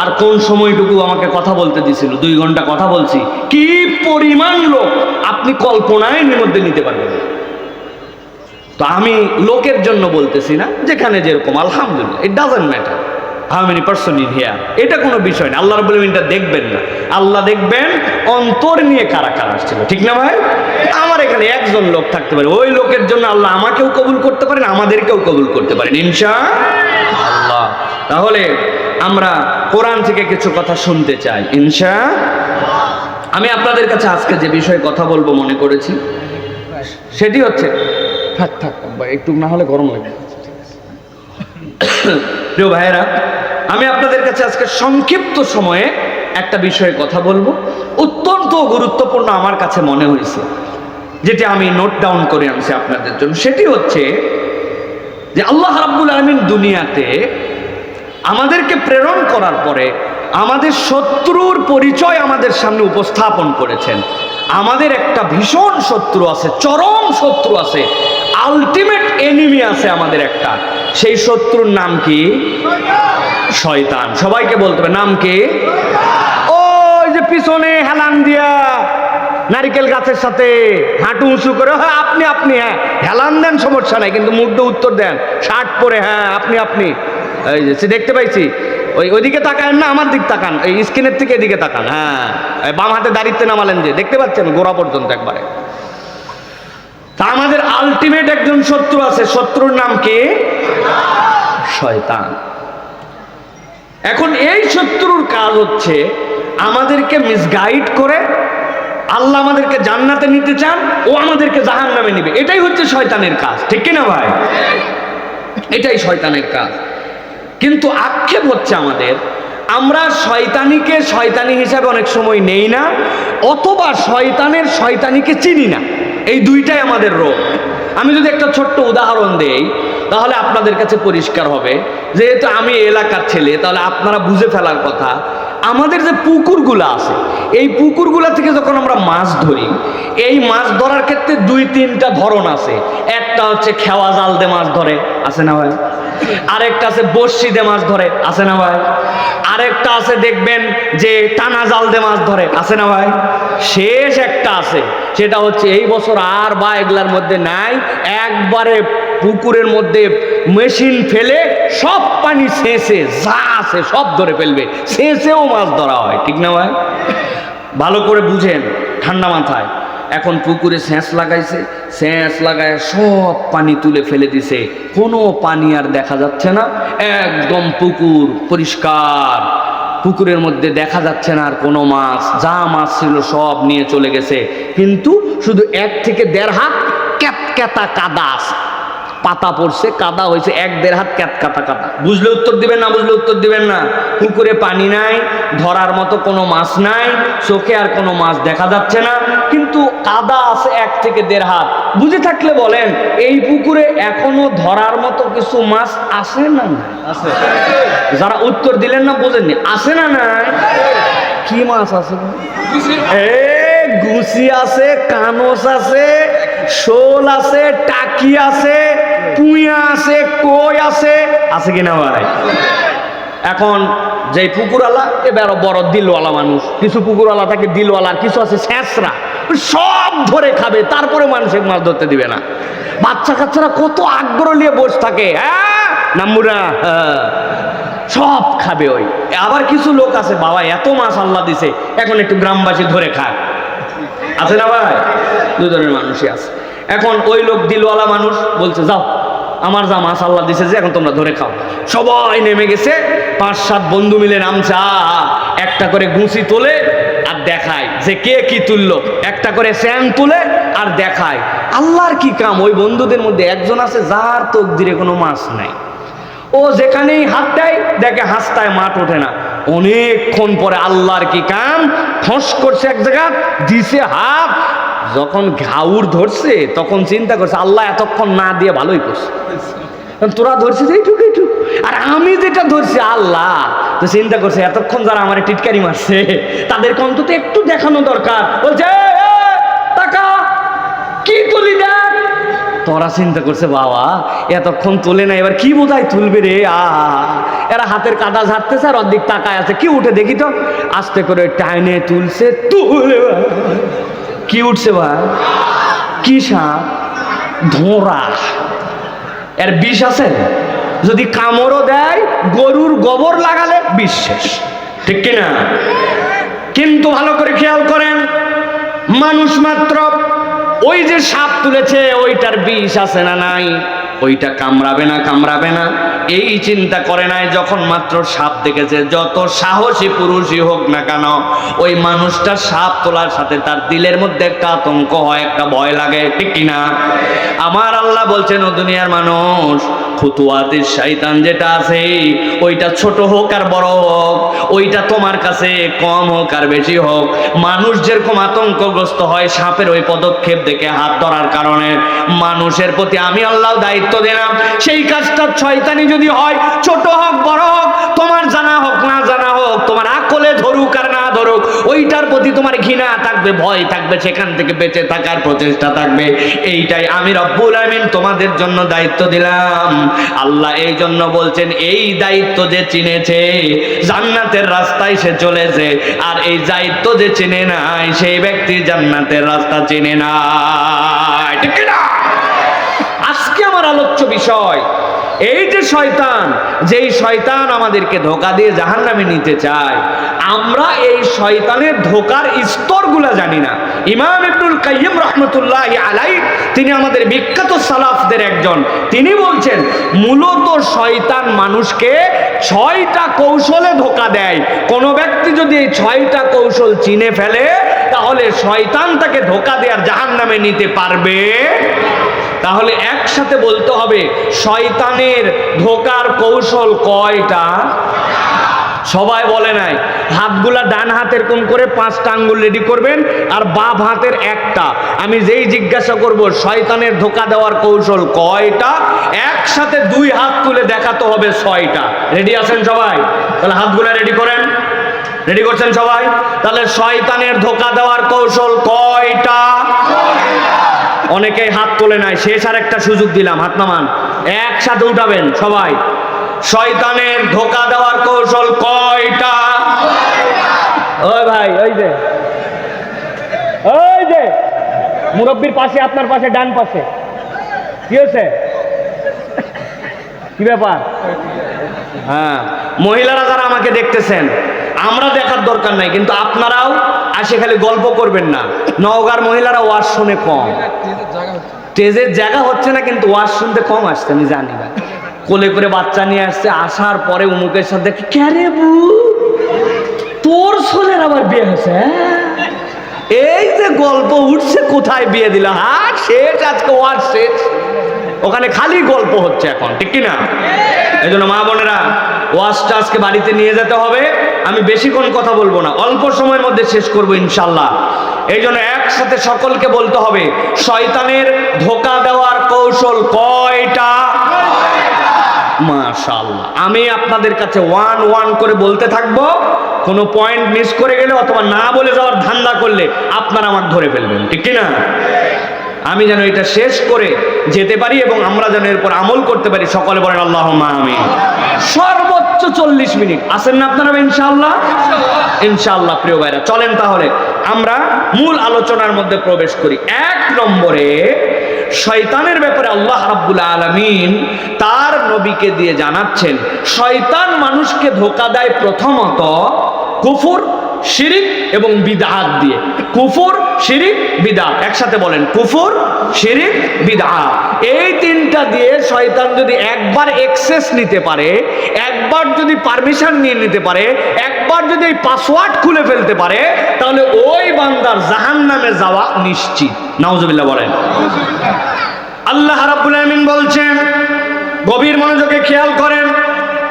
আর কোন সময়টুকু আমাকে কথা বলতে দিছিল। 2 ঘন্টা কথা বলছি, কি পরিমাণ লোক আপনি কল্পনায় মধ্যে নিতে পারবেন। তো আমি লোকের জন্য বলতেছি না, যেখানে যেরকম আলহামদুলিল্লাহ, it doesn't matter how many person in here, এটা কোনো বিষয় না। আল্লাহ রাব্বুল আলামিন দেখবেন না, আল্লাহ দেখবেন অন্তর নিয়ে কারা কারা আসছিল, ঠিক না ভাই? আমার এখানে একজন লোক থাকতে পারে, ওই লোকের জন্য আল্লাহ আমাকেও কবুল করতে পারেন, আমাদেরকেও কবুল করতে পারেন ইনশাআল্লাহ। তাহলে আমরা কোরআন থেকে কিছু কথা শুনতে চাই ইনশাআল্লাহ। আমি আপনাদের কাছে আজকে যে বিষয়ে কথা বলবো মনে করেছি সেটি হচ্ছে, থাক থাক একটু না হলে গরম লাগবে, প্রিয় ভাইয়েরা, আমি আপনাদের কাছে আজকে সংক্ষিপ্ত সময়ে একটা বিষয়ে কথা বলবো, অত্যন্ত গুরুত্বপূর্ণ আমার কাছে মনে হয়েছে, যেটা আমি নোট ডাউন করে আনছি আপনাদের জন্য। সেটি হচ্ছে যে আল্লাহ রাব্বুল আলামিন দুনিয়াতে আমাদেরকে প্রেরণ করার পরে আমাদের শত্রুর পরিচয় আমাদের সামনে উপস্থাপন করেছেন। আমাদের একটা ভীষণ শত্রু আছে, চরম শত্রু আছে, আলটিমেট এনিমি আছে আমাদের একটা। সেই শত্রুর নাম কি? শয়তান। সবাইকে বলতে হবে নাম কি? ওই যে পিছনে হেলান দিয়া নারিকেল গাছের সাথে হাঁটু উঁচু করে, হ্যাঁ আপনি আপনি, হ্যাঁ হেলান দেন সমস্যা নাই, কিন্তু মুগ্ধ উত্তর দেন শার্ট পরে, হ্যাঁ আপনি আপনি। এই যে দেখতে পাইছি, ওইদিকে তাকান না, আমার দিক তাকান, এই স্ক্রিনের থেকে এদিকে তাকান। হ্যাঁ, বাম হাতে দাঁড়িয়ে নামালেন যে, দেখতে পাচ্ছেন গোড়া পর্যন্ত একবারে। তা আমাদের আলটিমেট একজন শত্রু আছে, শত্রুর নাম কি? শয়তান। এখন এই শত্রুর কাজ হচ্ছে আমাদেরকে মিসগাইড করে, আল্লাহ আমাদেরকে জান্নাতে নিতে চান, ও আমাদেরকে জাহান্নামে নিবে। এটাই হচ্ছে শয়তানের কাজ, ঠিক কিনা ভাই? এটাই শয়তানের কাজ। কিন্তু আক্ষেপ হচ্ছে আমাদের, আমরা শয়তানিকে শয়তানি হিসাবে অনেক সময় নেই না, অথবা শয়তানের শয়তানিকে চিনি না। এই দুইটাই আমাদের রোগ। আমি যদি একটা ছোট্ট উদাহরণ দেই তাহলে আপনাদের কাছে পরিষ্কার হবে। যেহেতু আমি এলাকার ছেলে, তাহলে আপনারা বুঝে ফেলার কথা। আমাদের যে পুকুরগুলো আছে, এই পুকুরগুলো থেকে যখন আমরা মাছ ধরি, এই মাছ ধরার ক্ষেত্রে দুই তিনটা ধরন আছে। একটা হচ্ছে খেওয়া জাল দিয়ে মাছ ধরে, আছে না ভাই? আরেকটা আছে বড়শি দিয়ে মাছ ধরে, আছে না ভাই? আরেকটা আছে দেখবেন যে টানা জাল দিয়ে মাছ ধরে, আছে না ভাই? শেষ একটা আছে, সেটা হচ্ছে এই বছর আর বা এগুলার মধ্যে নাই, একবারে পুকুরের মধ্যে মেশিন ফেলে সব পানি ছেঁচে যা আছে সব ধরে ফেলবে, ছেঁচেও মাছ ধরা হয়, ঠিক না ভাই? ভালো করে বুঝেন ঠান্ডা মাথায়। এখন পুকুরে সেচ লাগাইছে, সেচ লাগায় সব পানি তুলে ফেলে দিছে, কোনো পানি আর দেখা যাচ্ছে না, একদম পুকুর পরিষ্কার। পুকুরের মধ্যে দেখা যাচ্ছে না আর কোনো মাছ, যা মাছ ছিল সব নিয়ে চলে গেছে। কিন্তু শুধু 1 থেকে 1.5 হাত ক্যাতক্যাতা কাদা আছে, পাতা পড়ছে, কাদা হয়েছে 1-1.5 হাত ক্যাতকাটা কাদা। বুঝলে উত্তর দিবেন না? বুঝলে উত্তর দিবেন না? পুকুরে পানি নাই, ধরার মতো কোনো মাছ নাই, চোখে আর কোনো মাছ দেখা যাচ্ছে না, কিন্তু কাদা আছে 1 থেকে 1.5 হাত। বুঝে থাকলে বলেন, এই পুকুরে এখনো ধরার মতো কিছু মাছ আছে না? আছে। যারা উত্তর দিলেন না বোঝেননি, আছে না? নাই। কি মাছ আছে? গুছি আছে, কানস আছে, শোল আছে, টাকি আছে, পুঁয়া আছে, কই আছে, আছে কিনা ভাই? এখন যে পুকুরওয়ালা এবার বড় দিলওয়ালা মানুষ, কিছু পুকুরওয়ালা থাকে দিলওয়ালা, কিছু আছে ছেঁচরা, সব ধরে খাবে, তারপরে মানুষের মাছ ধরতে দিবে না। বাচ্চা কাচ্চারা কত আগ্রহ নিয়ে বসে থাকে, হ্যাঁ নাম্বুরা, সব খাবে ওই। আবার কিছু লোক আছে, বাবা এত মাছ আল্লাহ দিছে, এখন একটু গ্রামবাসী ধরে খায়, আছে না ভাই? দুই ধরনের মানুষই আছে। এখন ওই লোক দিলওয়ালা মানুষ বলছে, যাও আমার যা মাছ আল্লাহ দিছে যে এখন তোমরা ধরে খাও। সবাই নেমে গেছে, 5-7 বন্ধু মিলে নামছে, একটা করে গুছি তোলে আর দেখায় যে কে কি তুললো, একটা করে স্যান তুলে আর দেখায়। আল্লাহর কি কাম, ওই বন্ধুদের মধ্যে একজন আছে যার তকদিরে কোনো মাছ নাই, ও যেখানেই হাত দেয় দেখে হাসতায় মাঠ ওঠে না। অনেকক্ষণ পরে আল্লাহর কি কাম, ফস করছে এক জায়গা, দিছে হাত, যখন ঘাউর ধরছে তখন চিন্তা করছে আল্লাহ এতক্ষণ না দিয়ে ভালোই করছে, তোরা ধরছিস এইটুকু এইটুকু, আর আমি যেটা ধরছি আল্লাহ। তো চিন্তা করছে এতক্ষণ যারা আমার টিটকারি মারছে তাদেরকে অন্তত একটু দেখানো দরকার। বলছে টাকা কি তুলি দেখ। তোরা চিন্তা করছে বাবা এতক্ষণ তোলে না, এবার কি বোধহয় তুলবে রে। এরা হাতের কাদা ঝাড়তেছে আর অর্ধেক তাকায় আছে, কি উঠে দেখি তো, আস্তে করে টাইনে তুলছে, তুলে কি উঠছে ভাই? কি সাপ? ধোঁড়া। এর বিষ আছে, যদি কামড়ও দেয় গরুর গোবর লাগালে বিষ শেষ, ঠিক কিনা? কিন্তু ভালো করে খেয়াল করেন, মানুষ মাত্র ওই যে সাপ তুলেছে ওইটার বিষ আছে না নাই, ওইটা কামড়াবে না কামড়াবে না এই চিন্তা করে নাই। যখন মাত্র সাপ দেখেছে, যত সাহসী পুরুষই হোক না কেন, ওই মানুষটা সাপ তোলার সাথে তার দিলের মধ্যে একটা আতঙ্ক হয়, একটা ভয় লাগে, ঠিক কিনা? আমার আল্লাহ বলছেন, ও দুনিয়ার মানুষ খুতুয়াতের শয়তান যেটা আছে ওইটা ছোট হোক আর বড় হোক, ওইটা তোমার কাছে কম হোক আর বেশি হোক, মানুষ যেরকম আতঙ্কগ্রস্ত হয় সাপের ওই পদক্ষেপ দেখে হাত ধরার কারণে, মানুষের প্রতি আমি আল্লাহ দায়িত্ব দিলাম সেই কাজটা শয়তানি যদি হয়, ছোট হোক বড় হোক, তোমার জানা হোক না জানা হোক, তোমার আকলে ধরুক আর না ধরুক, ওইটার প্রতি তোমার ঘৃণা থাকবে, ভয় থাকবে, সেখান থেকে বেঁচে থাকার প্রচেষ্টা থাকবে। এইটাই আমি রব্বুল আমিন তোমাদের জন্য দায়িত্ব দিলাম। আল্লাহ এই জন্য বলছেন এই দায়িত্ব যে চিনেছে জান্নাতের রাস্তায় সে চলেছে, আর এই দায়িত্ব যে চিনে নাই সেই ব্যক্তি জান্নাতের রাস্তা চিনে না। ঠিক না? আজকে আমার আলোচ্য বিষয় এই যে শয়তান, যেই শয়তান আমাদেরকে ধোঁকা দিয়ে জাহান্নামে নিতে চায়, আমরা এই শয়তানের ধোঁকার স্তরগুলো জানি না। ইমাম ইবনুল কাইয়্যিম রাহমাতুল্লাহি আলাইহি তিনি আমাদের বিখ্যাত সালাফদের একজন, তিনি বলছেন মূলত শয়তান মানুষকে 6টা কৌশলে ধোঁকা দেয়। কোন ব্যক্তি যদি এই 6টা কৌশল চিনে ফেলে তাহলে শয়তান তাকে ধোঁকা দেওয়ার জাহান্নামে নিতে পারবে। তাহলে একসাথে বলতে হবে শয়তানের ধোঁকার কৌশল কয়টা? সবাই বলে নাই। হাতগুলা ডান হাতের কোন করে 5টা আঙ্গুল রেডি করবেন আর বাম হাতের একটা। আমি যেই জিজ্ঞাসা করব শয়তানের ধোঁকা দেওয়ার কৌশল কয়টা, একসাথে 2 হাত তুলে দেখাতে হবে 6টা। রেডি আছেন সবাই? তাহলে হাতগুলা রেডি করেন। রেডি করছেন সবাই? তাহলে শয়তানের ধোঁকা দেওয়ার কৌশল কয়টা? অনেকেই হাত তোলে নাই, শেষ আর একটা সুযোগ দিলাম, হাত নামান, একসাথে উঠাবেন সবাই। শয়তানের ধোঁকা দেওয়ার কৌশল কয়টা? ওই ভাই, ওই যে মুরব্বির পাশে, আপনার পাশে, ডান পাশে, কি হয়েছে? কি ব্যাপার? হ্যাঁ, মহিলারা যারা আমাকে দেখতেছেন, আমরা দেখার দরকার নাই, কিন্তু আপনারাও আসে খালি গল্প করবেন না। নওগাঁর মহিলারা ওয়াজ শুনে কম, স্টেজের জায়গা হচ্ছে না, কিন্তু ওয়াজ শুনতে কম আসছে, আমি জানি না। কোলে করে বাচ্চা নিয়ে আসছে, আসার পরে উমুকের সাথে ক্যারে বু তোর ছোলের আবার বিয়ে হয়েছে, এই যে গল্প উঠছে, কোথায় বিয়ে দিল, হ্যাঁ শেষ, আজকে ওয়াজ শেষ, ওখানে খালি গল্প হচ্ছে এখন, ঠিক কিনা? এই জন্য মা বোনেরা ওয়াজটা আজকে বাড়িতে নিয়ে যেতে হবে। আমি বেশিক্ষণ কথা বলবো না, অল্প সময়ের মধ্যে শেষ করবো ইনশাল্লাহ। এই জন্য একসাথে সকলকে বলতে হবে শয়তানের ধোঁকা দেওয়ার কৌশল কয়টা? মাশাআল্লাহ। আমি আপনাদের কাছে 1 করে বলতে থাকবো, কোনো পয়েন্ট মিস করে গেলে অথবা না বলে যাওয়ার ধান্দা করলে আপনারা আমার ধরে ফেলবেন, ঠিক কিনা? আমি যেন এটা শেষ করে যেতে পারি এবং আমরা যেন এরপর আমল করতে পারি। সকলে বলেন আল্লাহুম্মা আমিন। সর্বোচ্চ 40 মিনিট আছেন না আপনারা? ইনশাআল্লাহ, ইনশাআল্লাহ। প্রিয় ভাইরা, চলেন তাহলে আমরা মূল আলোচনার মধ্যে প্রবেশ করি। 1 নম্বরে শয়তানের ব্যাপারে আল্লাহ রাব্বুল আলামিন তার নবীকে দিয়ে জানাচ্ছেন শয়তান মানুষকে ধোঁকা দেয় প্রথমত কুফর, শিরিক এবং বিদআত দিয়ে। কুফর, শিরিক, বিদআত, একসাথে বলেন কুফর, শিরিক, বিদআত। এই 3টা দিয়ে শয়তান যদি একবার অ্যাক্সেস নিতে পারে, একবার যদি পারমিশন নিয়ে নিতে পারে, একবার যদি এই পাসওয়ার্ড খুলে ফেলতে পারে, তাহলে ওই বান্দার জাহান্নামে যাওয়া নিশ্চিত। নাউজুবিল্লাহ বলেন। আল্লাহ রাব্বুল আমিন বলছেন, গভীর মনোযোগে খেয়াল করেন,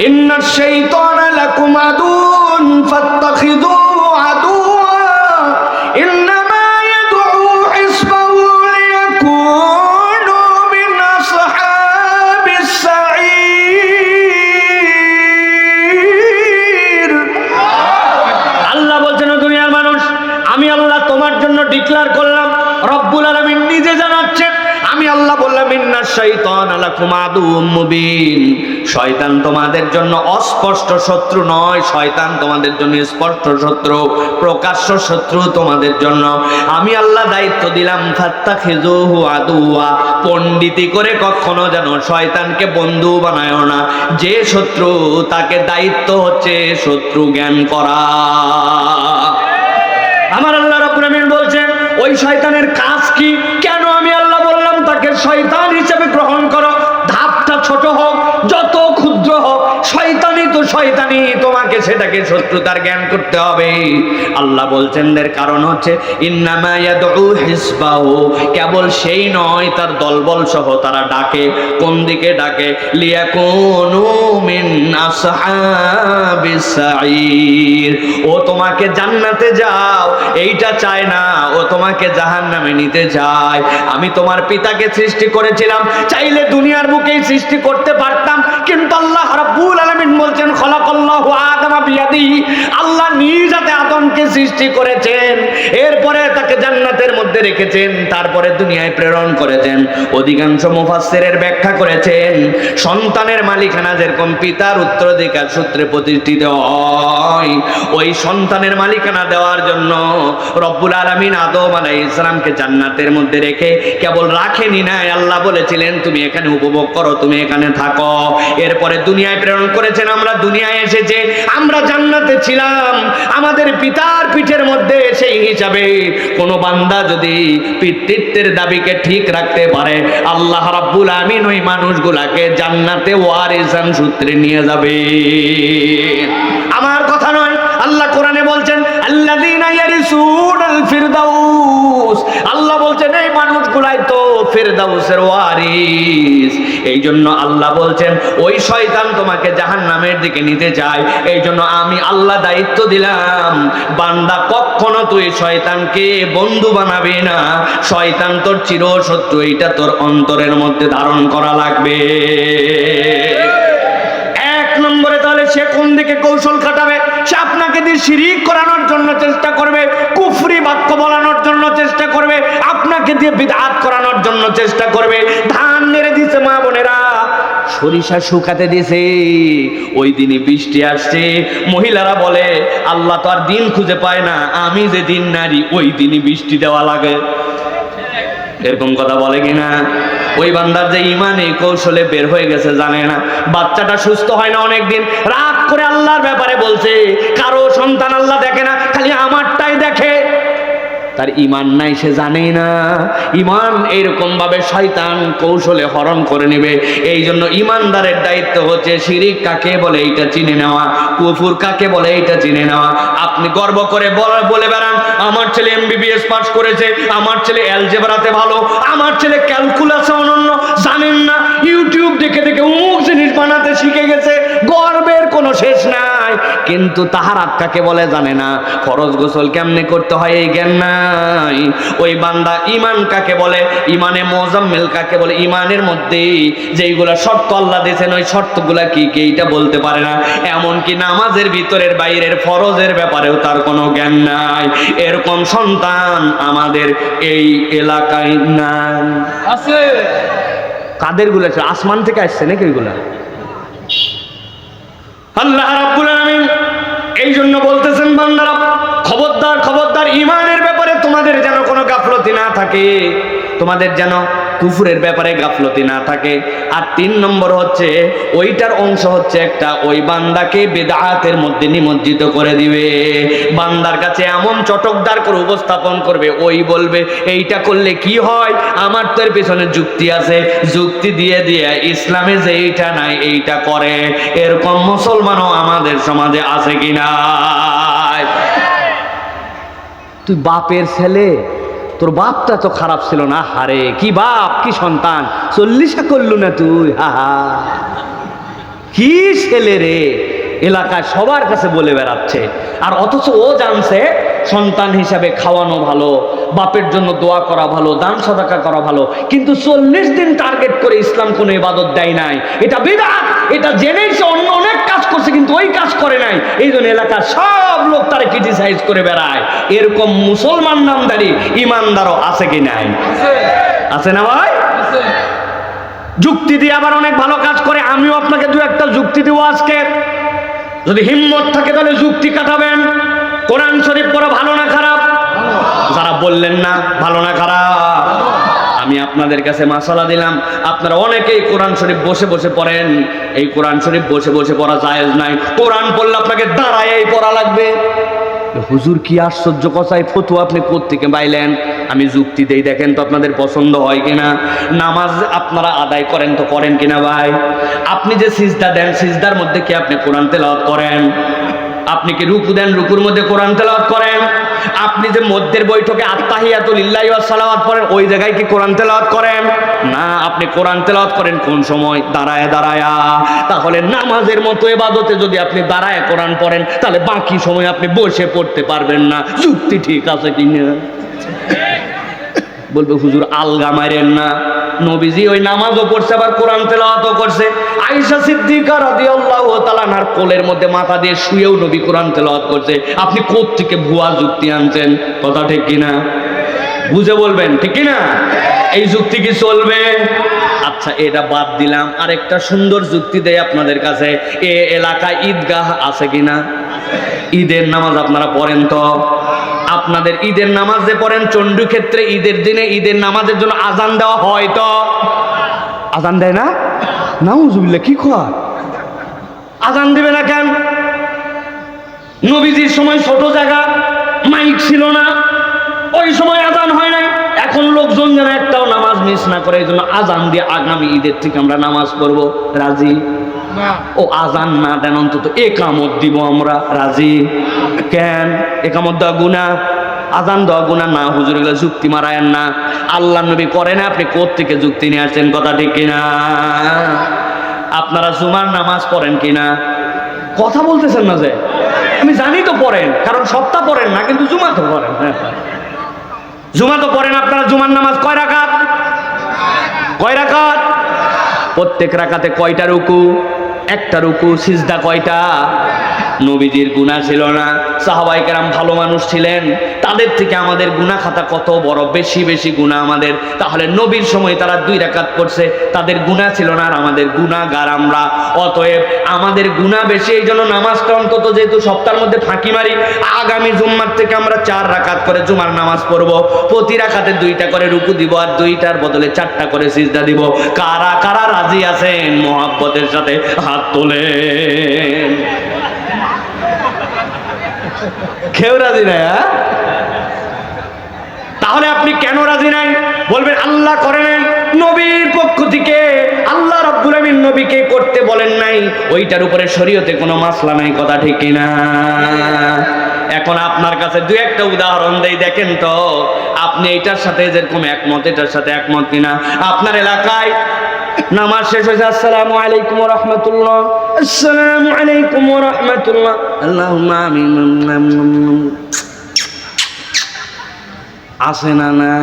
ইন্নাশ শাইতানা লাকুম আদুন ফাত্তাখিযুহু আদুওয়া ইন্নামা ইয়াদউ হিসবাহু লিয়াকুনু মিন আসহাবিস সাঈর। আল্লাহ বলছেন, দুনিয়ার মানুষ, আমি আল্লাহ তোমার জন্য ডিক্লেয়ার করলাম, রব্বুল আলামিন নিজে জানাচ্ছেন, আমি আল্লাহ বললাম ইন্নাশ শাইতানা লাকুম আদুউম মুবিন, শয়তান তোমাদের জন্য অস্পষ্ট শত্রু নয়, শয়তান তোমাদের জন্য স্পষ্ট শত্রু, প্রকাশ্য শত্রু তোমাদের জন্য। আমি আল্লাহ দায়িত্ব দিলাম ফাত্তাখিযুহু আদুওয়া, পণ্ডিতি করে কখনো যেন শয়তানকে বন্ধু বানায়ো না। যে শত্রু তাকে দায়িত্ব হচ্ছে শত্রু জ্ঞান করা। আমার আল্লাহ রাব্বুল আমিন বলছেন ওই শয়তানের কাজ কি? কেন আমি আল্লাহ বললাম তাকে শয়তান হিসেবে গ্রহণ করো? ধাপটা ছোট হোক, যত ক্ষুদ্র হোক, শয়তানই তো শয়তানি তোমাকে সেটাকে শত্রুতার জ্ঞান করতে হবে। আল্লাহ বলছেন এর কারণ হচ্ছে ইন্নামা ইয়াদউ হিসবাহু, কেবল সেই নয় তার দলবল সহ তারা ডাকে। কোন দিকে ডাকে? লিয়াকুনু মিন আসহাবিস সাঈর, ও তোমাকে জান্নাতে যাও এইটা চায় না, ও তোমাকে জাহান্নামে নিতে চায়। আমি তোমার পিতাকে সৃষ্টি করেছিলাম, চাইলে দুনিয়ার বুকেই সৃষ্টি করতে পারতাম, কিন্তু আল্লাহ রাব্বুল আলামিন বলছেন খলাকাল্লাহু আদামা বিয়াদিহি, আল্লাহ নিজ হাতে আদমকে সৃষ্টি করেছেন, এরপরে তাকে জান্নাতের মধ্যে রেখেছেন, তারপরে দুনিয়ায় প্রেরণ করেছেন। অধিকাংশ মুফাসসিরের ব্যাখ্যা করেছেন সন্তানের মালিকানা যেরকম পিতার উত্তরাধিকার সূত্রে প্রতিষ্ঠিত হয়, ওই সন্তানের মালিকানা দেওয়ার জন্য রব্বুল আলামিন আদম আলাইহিস সালামকে জান্নাতের মধ্যে রেখে কেবল রাখেনি নাই, আল্লাহ বলেছিলেন তুমি এখানে উপভোগ করো, তুমি এখানে থাকো। এরপরে দুনিয়ায় প্রেরণ করেছেন। আমরা দুনিয়ায় এসেছে, আমরা জান্নাতে ছিলাম, আমাদের পিতার পিঠের মধ্যে সেই হিসাবে কোন বান্দা যদি পিতৃত্বের দাবিকে ঠিক রাখতে পারে, আল্লাহ রাব্বুল আমিন ওই মানুষগুলাকে জান্নাতে ওয়ারিসান সূত্রে নিয়ে যাবে। আমার কথা নয়, আল্লাহ কোরআনে বলছেন আল্লাযীনা ইয়ারিসুনাল ফিরদাউস, আল্লাহ বলছেন এই মানুষগুলাই তো ফিরদাউসের ওয়ারিস। এই জন্য আল্লাহ বলছেন ওই শয়তান তোমাকে জাহান্নামের দিকে নিতে চায়, এই জন্য আমি আল্লাহ দায়িত্ব দিলাম, বান্দা কখনো তুই শয়তানকে বন্ধু বানাবি না, শয়তান তোর চিরশত্রু, এইটা তোর অন্তরের মধ্যে ধারণ করা লাগবে। এক নম্বরে তাহলে সে কোন দিকে কৌশল খাটাবে? সে আপনাকে দিয়ে শিরিক করানোর জন্য চেষ্টা করবে, কুফরি বাক্য বলানোর জন্য চেষ্টা করবে, আপনাকে দিয়ে বিদআত করানোর জন্য চেষ্টা করবে। ধান নেড়ে দিছে মা বোনেরা, সরিষা শুকাতে দিছে, ওই দিনই বৃষ্টি আসছে। মহিলারা বলে আল্লাহ তো আর দিন খুঁজে পায় না, আমি যে দিন নারী ওই দিনই বৃষ্টি দেওয়া লাগে। এরকম কথা বলে কিনা? ওই বান্দার যে ইমান এই কৌশলে বের হয়ে গেছে জানে না। বাচ্চাটা সুস্থ হয় না অনেকদিন, রাগ করে আল্লাহর ব্যাপারে বলছে কারো সন্তান আল্লাহ দেখে না, খালি আমারটাই দেখে। তার ইমান নাই, সে জানেই না। ইমান এইরকম ভাবে শয়তান কৌশলে হরণ করে নেবে। এই জন্য ইমানদারের দায়িত্ব হচ্ছে শিরিক কাকে বলে এইটা চিনে নেওয়া, কুফর কাকে বলে এইটা চিনে নেওয়া। আপনি গর্ব করে বলে বেড়ান আমার ছেলে এমবিবিএস পাস করেছে, আমার ছেলে অ্যালজেব্রাতে ভালো, আমার ছেলে ক্যালকুলাসে অনন্য, জানেন না ইউটিউব দেখে দেখে অমুক জিনিস বানাতে শিখে গেছে, গর্বের কোনো শেষ নাই। কিন্তু তাহারাত কাকে বলে জানে না, ফরজ গোসল কেমনে করতে হয় এই জ্ঞান নাই। ওই বান্দা ইমান কাকে বলে, ইমানে মুজাম্মিল কাকে বলে, ইমানের মধ্যে যেইগুলা শর্ত আল্লাহ দিয়েছেন ওই শর্তগুলা কি কি এইটা বলতে পারে না। এমনকি নামাজের ভিতরের বাইরের ফরজের ব্যাপারেও তার কোনো জ্ঞান নাই। এরকম সন্তান আমাদের এই এলাকায় নাই। আছে কাদের গুলা? আসমান থেকে আসছে নাকি ওইগুলা? আল্লাহ রাব্বুল আলামিন এই জন্য বলতেছেন বান্দারা খবরদার খবরদার, ইমানের ব্যাপারে তোমাদের যেন কোনো গাফলতি না থাকে, তোমাদের যেন কুফরের ব্যাপারে গাফলতি না থাকে। আর 3 নম্বর হচ্ছে ওইটার অংশ হচ্ছে একটা, ওই বান্দাকে বিদআতের মধ্যে নিমজ্জিত করে দিবে। বান্দার কাছে এমন চটকদার করে উপস্থাপন করবে, ওই বলবে এইটা করলে কি হয়, আমার তো এর পেছনে যুক্তি আছে, যুক্তি দিয়ে দিয়ে ইসলামে যে এইটা নাই এইটা করে। এরকম মুসলমানও আমাদের সমাজে আছে কিনা? তুই বাপের ছেলে, তোর বাপটা তো খারাপ ছিল না, হারে কি বাপ কি সন্তান, 40 করলু না তুই, হাহা কি ছেলে রে, এলাকায় সবার কাছে বলে বেড়াচ্ছে। আর অথচ ও জানছে সন্তান হিসাবে খাওয়ানো ভালো, বাপের জন্য দোয়া করা ভালো, দান সাদাকা করা ভালো, কিন্তু 40 দিন টার্গেট করে ইসলাম কোনো ইবাদত দেয় নাই, এটা বিদআত। এটা জেনেই সে অন্য অনেক কাজ করছে কিন্তু ওই কাজ করে নাই, এই জন্য এলাকার সব লোক তারে ক্রিটিসাইজ করে বেড়ায়। এরকম মুসলমান নামদারি ইমানদারও আছে কি নাই? আছে না ভাই? যুক্তি দিয়ে আবার অনেক ভালো কাজ করে। আমিও আপনাকে 2-1টা যুক্তি দেবো আজকে, যদি হিম্মত থাকে তাহলে যুক্তি কাটাবেন। কোরআন শরীফ পড়া ভালো না খারাপ? যারা বললেন না ভালো না খারাপ, আমি আপনাদের কাছে মাসালা দিলাম। আপনারা অনেকেই কোরআন শরীফ বসে বসে পড়েন, এই কোরআন শরীফ বসে বসে পড়া জায়েজ নাই। কোরআন পড়লে আপনাকে দাঁড়ায় পড়া লাগবে। হুজুর কি আশ্চর্য কথায় ফতোয়া আপনি কোত্থেকে পাইলেন? আমি যুক্তি দেই, দেখেন তো আপনাদের পছন্দ হয় কিনা। নামাজ আপনারা আদায় করেন তো করেন কিনা ভাই? আপনি যে সিজদা দেন, সিজদার মধ্যে কি আপনি কোরআন তেলাওয়াত করেন? আপনি কি রুকু দেন, রুকুর মধ্যে কোরআন তেলাওয়াত করেন? আপনি যে মধ্যের বৈঠকে আত্তাহিয়াতু লিল্লাহি ওয়াস সালাওয়াত পড়েন, ওই জায়গায় কি কোরআন তেলাওয়াত করেন? না, আপনি কোরআন তেলাওয়াত করেন কোন সময়? দাঁড়ায় দাঁড়ায়া। তাহলে নামাজের মতো ইবাদতে যদি আপনি দাঁড়ায় কোরআন পড়েন, তাহলে বাকি সময় আপনি বসে পড়তে পারবেন না। যুক্তি ঠিক আছে কিনা? বলবে হুজুর আলগা মারেন না, নবীজি ওই নামাজও পড়ছে আবার কোরআন তেলাওয়াতও করছে। আয়েশা সিদ্দিকা রাদিয়াল্লাহু তাআলা আনহার কোলের মধ্যে মাথা দিয়ে শুয়েও নবী কোরআন তেলাওয়াত করছে। আপনি কোত্থেকে ভুয়া যুক্তি আনছেন? কথা ঠিক কিনা? বুঝে বলবেন, ঠিক কিনা? এই যুক্তি কি চলবে? আচ্ছা, এটা বাদ দিলাম, আরেকটা সুন্দর যুক্তি দেয় আপনাদের কাছে। এ এলাকায় ঈদগাহ আছে কিনা? ঈদের নামাজ আপনারা পড়েন তো? আপনাদের ঈদের নামাজ যে পড়েন, চন্ডী ক্ষেত্রে ঈদের দিনে ঈদের নামাজের জন্য আজান দেওয়া হয় তো? আজান দেয় না? নাউজুবিল্লাহ, কি কয়? আজান দিবে না কেন? নবীজির সময় ছোট জায়গা, মাইক ছিল না, ওই সময় আজান হয় নাই। এখন লোকজন যেন একটাও নামাজ মিস না করে, এই জন্য আজান দিয়ে আগামী ঈদের থেকে আমরা নামাজ পড়বো। রাজি? ও আজান না দেন, অন্তত একামত দিব আমরা। রাজি? কেন? একামত দেওয়া গুনাহ, আজান দেওয়া গুনাহ না। হুজুর এগুলো যুক্তি মারায়েন না। আল্লাহ নবী করেন, আপনি কোত্থেকে যুক্তি নিয়ে আসছেন? কথা ঠিক কিনা? আপনারা জুমার নামাজ পড়েন কিনা? কথা বলতেছেন না যে? আমি জানি তো পড়েন, কারণ সপ্তাহ পড়েন না, কিন্তু জুমা তো পড়েন। হ্যাঁ, জুমা তো পড়েন। আপনারা জুমার নামাজ কয় রাকাত? কয় রাকাত? প্রত্যেক রাকাতে কয়টা রুকু? একটা রুকু। সিজদা কয়টা? নবীজির গুনাহ ছিল না, সাহাবায়ে কেরাম ভালো মানুষ ছিলেন, তাদের থেকে আমাদের গুনাহ খাতা কত বড়, বেশি বেশি গুনাহ আমাদের। তাহলে নবীর সময় তারা 2 রাকাত পড়ছে, তাদের গুনাহ ছিল না, আর আমাদের গুনাহগার আমরা। অতএব আমাদের গুনাহ বেশি, এই জন্য নামাজটা অন্তত যেহেতু সপ্তাহের মধ্যে ফাঁকি মারি, আগামী জুম্মার থেকে আমরা 4 রাকাত করে জুমার নামাজ পড়বো। প্রতি রাকাতে 2টা করে রুকু দিব, আর 2টার বদলে 4টা করে সিজদা দিব। কারা কারা রাজি আছেন? মুহাব্বতের সাথে হাত তোলেন। কেউ রাজি নাই? তাহলে আপনি কেন রাজি নাই? বলবেন আল্লাহ করে নাই, নবীর পক্ষ থেকে আল্লাহ রাব্বুল আমিন নবীকে করতে বলেন নাই, ওইটার উপরে শরীয়তে কোনো মাসলা নাই। কথা ঠিক কিনা? এখন আপনার কাছে 2-1টা উদাহরণ দেই, দেখেন তো আপনি এইটার সাথে যেরকম একমত, এটার সাথে একমত কিনা। আপনার এলাকায় নামাজ শেষ হয়েছে, আসসালামু আলাইকুম ওয়া রাহমাতুল্লাহ, আসসালামু আলাইকুম ওয়া রাহমাতুল্লাহ, আল্লাহুম্মা আমিন। আছে না? না।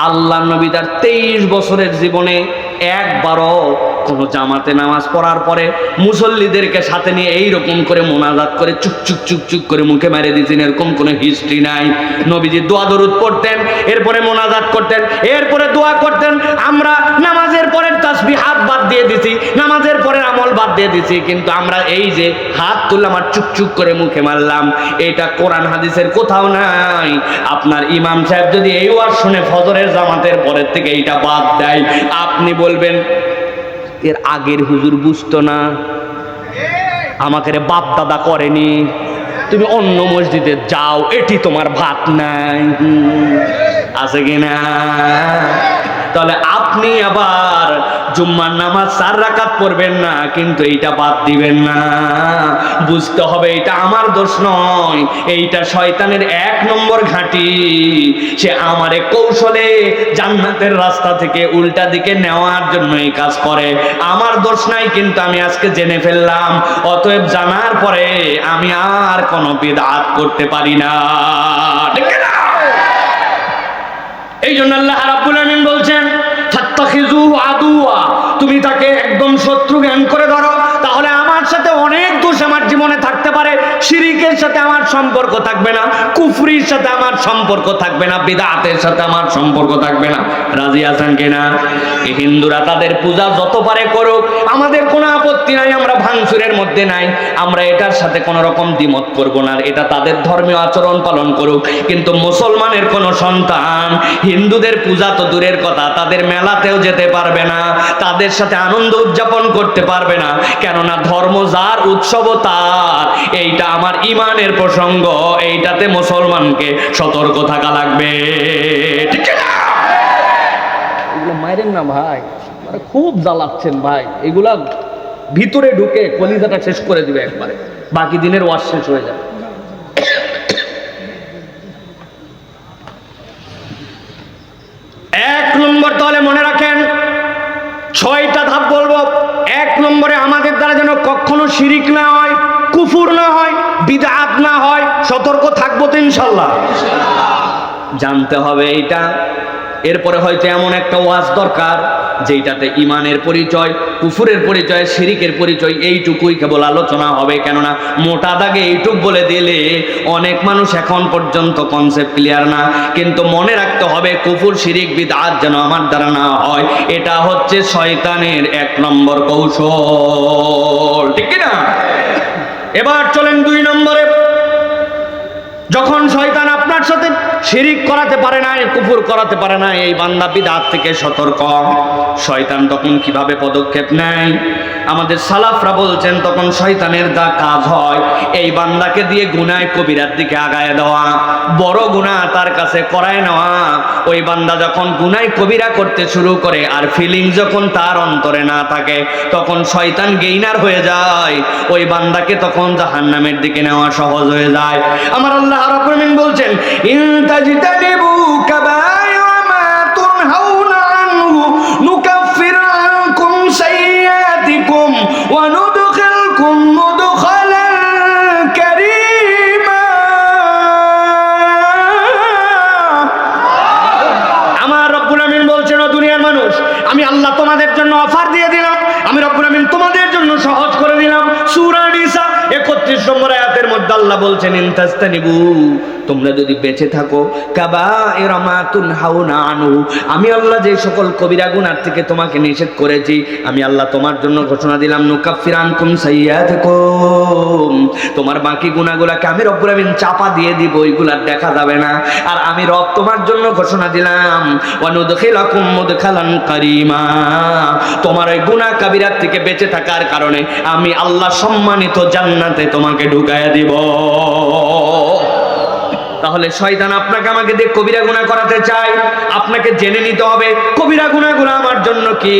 আল্লাহ নবী তার 23 বছরের জীবনে একবারও কোনো জামাতে নামাজ পড়ার পরে মুসল্লিদেরকে সাথে নিয়ে এইরকম করে মোনাজাত করে চুক চুক চুক চুক করে মুখে মেরে দিয়েছেন, এরকম কোনো হিস্ট্রি নাই। নবীজি দোয়া দরুদ পড়তেন, এরপরে মোনাজাত করতেন, এরপরে দোয়া করতেন। আমরা নামাজের পরের তাসবিহাত বাদ দিয়ে দিছি, নামাজের পরের আমল বাদ দিয়ে দিছি, কিন্তু আমরা এই যে হাত তুললাম আর চুক চুক করে মুখে মারলাম, এটা কোরআন হাদিসের কোথাও নাই। আপনার ইমাম সাহেব যদি এই ওয়াজ শুনে ফজরের জামাতের পরের থেকে এইটা বাদ দেয়, আপনি বলবেন এর আগের হুজুর বুঝতো না, আমাকে বাপ দাদা করেনি, তুমি অন্য মসজিদে যাও, এটি তোমার ভাত নাই। আছে কিনা? তাহলে আপনি আবার জুম্মার নামাজ 4 রাকাত পড়বেন না, কিন্তু এইটা বাদ দিবেন না। বুঝতে হবে এটা আমার দোষ নয়, এইটা শয়তানের 1 নম্বর ঘাঁটি। সে আমারে কৌশলে জান্নাতের রাস্তা থেকে উল্টা দিকে নেওয়ার জন্য এই কাজ করে। আমার দোষ নাই, কিন্তু আমি আজকে জেনে ফেললাম, অতএব জানার পরে আমি আর কোনো বিদআত করতে পারি না। ঠিক না? এই জন্য আল্লাহ রাব্বুল আমিন বলছেন ফাত্তাখিযুহু আদুওয়া, তুমি তাকে একদম শত্রু জ্ঞান করে ধরো। তাহলে আমার সাথে অনেক দোষ আমার জীবনে থাকতে পারে, শিরিকের সাথে আমার সম্পর্ক থাকবে না, কুফরির সাথে আমার সম্পর্ক থাকবে না, বিদআতের সাথে আমার সম্পর্ক থাকবে না। রাজি আছেন কিনা? এই হিন্দুরা তাদের পূজা যত পারে করুক, আমাদের কোনো আপত্তি আপত্তি নাই, আমরা ভাঙচুরের মধ্যে নাই, আমরা এটার সাথে কোনো রকম দ্বিমত করব না, এটা তাদের ধর্মীয় আচরণ পালন করুক। কিন্তু মুসলমানের কোনো সন্তান হিন্দুদের পূজা তো দূরের কথা, তাদের মেলাতেও যেতে পারবে না, তাদের সাথে আনন্দ উদযাপন করতে পারবে না। কেননা ধর্ম যার, উৎসব তার। এইটা আমার ইমানের প্রসঙ্গ, এইটাতে মুসলমানকে সতর্ক থাকা লাগবে, ঠিক না? এগুলো মাইরেন না ভাই, খুব জ্বালাচ্ছেন ভাই, এগুলা ভিতরে ঢুকে কলিজাটা শেষ করে দিবে একবারে, বাকি দিনের ওয়াজ শেষ হয়ে যাবে। এক নম্বর তাহলে মনে রাখেন, 6টা ধাপ বলবো। 1 নম্বরে আমাদের দ্বারা যেন কখনো শিরিক না হয়, কুফুর না হয়, বিদআত না হয়, সতর্ক থাকবো তো ইনশাআল্লাহ। জানতে হবে এইটা। এরপরে হয়তো এমন একটা ওয়াজ দরকার যেটাতে ইমানের পরিচয়, কুফুরের পরিচয়, শিরিকের পরিচয় এইটুকুই কেবল আলোচনা হবে। কেননা মোটা দাগে এইটুক বলে দিলে অনেক মানুষ এখন পর্যন্ত কনসেপ্ট ক্লিয়ার না। কিন্তু মনে রাখতে হবে কুফুর, শিরিক, বিদআত যেন আমার দ্বারা না হয়, এটা হচ্ছে শয়তানের 1 নম্বর কৌশল, ঠিক কি না? এবার চলেন 2 নম্বরে। যখন শয়তান আপনার সাথে শিরিক করাতে পারে না, কুফর করাতে পারে না, এই বান্দা বিদআত থেকে সতর্ক। শয়তান তখন কিভাবে পদক্ষেপ নেয়? আমাদের সালাফরা বলছেন তখন শয়তানের যা কাজ হয়, এই বান্দাকে দিয়ে গুনাহ কবিরার দিকে আগায় দেওয়া, বড় গুনাহ তার কাছে করায় নেওয়া। ওই বান্দা যখন গুনাহ কবিরা করতে শুরু করে আর ফিলিং যখন তার অন্তরে না থাকে, তখন শয়তান গেইনার হয়ে যায়, ওই বান্দাকে তখন জাহান্নামের দিকে নেওয়া সহজ হয়ে যায়। আমার আল্লাহ রাব্বুল আলামিন বলছেন, ইন তাজতানিবু কাবায়িরা মা তুনহাউনা আনহু নুকাফির আনকুম সাইয়্যাতিকুম ওয়া নুদখিলকুম মুদখালান কারীমা। আমার রব্বুল আমিন বলছেন, ও দুনিয়ার মানুষ, আমি আল্লাহ তোমাদের জন্য অফার দিয়ে দিলাম, আমি রব্বুল আমিন তোমাদের জন্য সহজ করে দিলাম। সূরা নিসা 31 নম্বর আয়াতের মধ্যে আল্লাহ বলছেন, ইন তাস্তানিবু, তোমরা যদি বেঁচে থাকো, কাবায়িরা মা তুনহাউনা আনহু, আমি আল্লাহ যে সকল কবিরা গুনাহ থেকে তোমাকে নিষেধ করেছি, আমি আল্লাহ তোমার জন্য ঘোষণা দিলাম, নুকাফির আনকুম সাইয়্যাতিকুম, তোমার বাকি গুনাহগুলোকে আমি রব্বুল আমিন চাপা দিয়ে দিব, ওইগুলা দেখা যাবে না। আর আমি রব তোমার জন্য ঘোষণা দিলাম, ওয়া নুদখিলাকুম মুদখালান কারীমা, তোমার ওই গুনাহ কাবিরাত থেকে বেঁচে থাকার কারণে আমি আল্লাহ সম্মানিত জান্নাতে তোমাকে ঢুকায়া দিব। তাহলে শয়তান আপনাকে আমাকে দিয়ে কবিরা গুনাহ করাতে চায়, আপনাকে জেনে নিতে হবে কবিরা গুনাহগুলো আমার জন্য কি।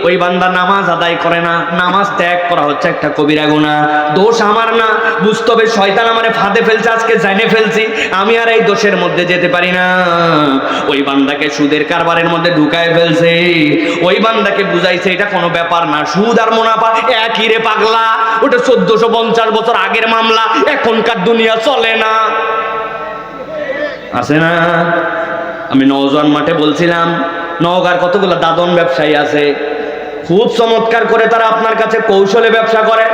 ওই বান্দা নামাজ আদায় করে না, নামাজ ত্যাগ করা হচ্ছে একটা কবিরা গুনাহ, দোষ আমার না, বুঝতে হবে শয়তান আমারে ফাঁদে ফেলছে, আজকে জেনে ফেলছি, আমি আর এই দোষের মধ্যে যেতে পারি না। ওই বান্দাকে সুদের কারবারের মধ্যে ঢুকায় ফেলছে, ওই বান্দাকে বুঝাইছে এটা কোনো ব্যাপার না, সুদ আর মুনাফা একই রে পাগলা, ওটা 1450 বছর আগের মামলা, এখনকার দুনিয়া চলে না, আছে না? আমি নওজোয়ান মাঠে বলছিলাম, নওগাঁর কতগুলো দাদন ব্যবসায়ী আছে, খুব চমৎকার করে তারা আপনার কাছে কৌশলে ব্যবসা করে।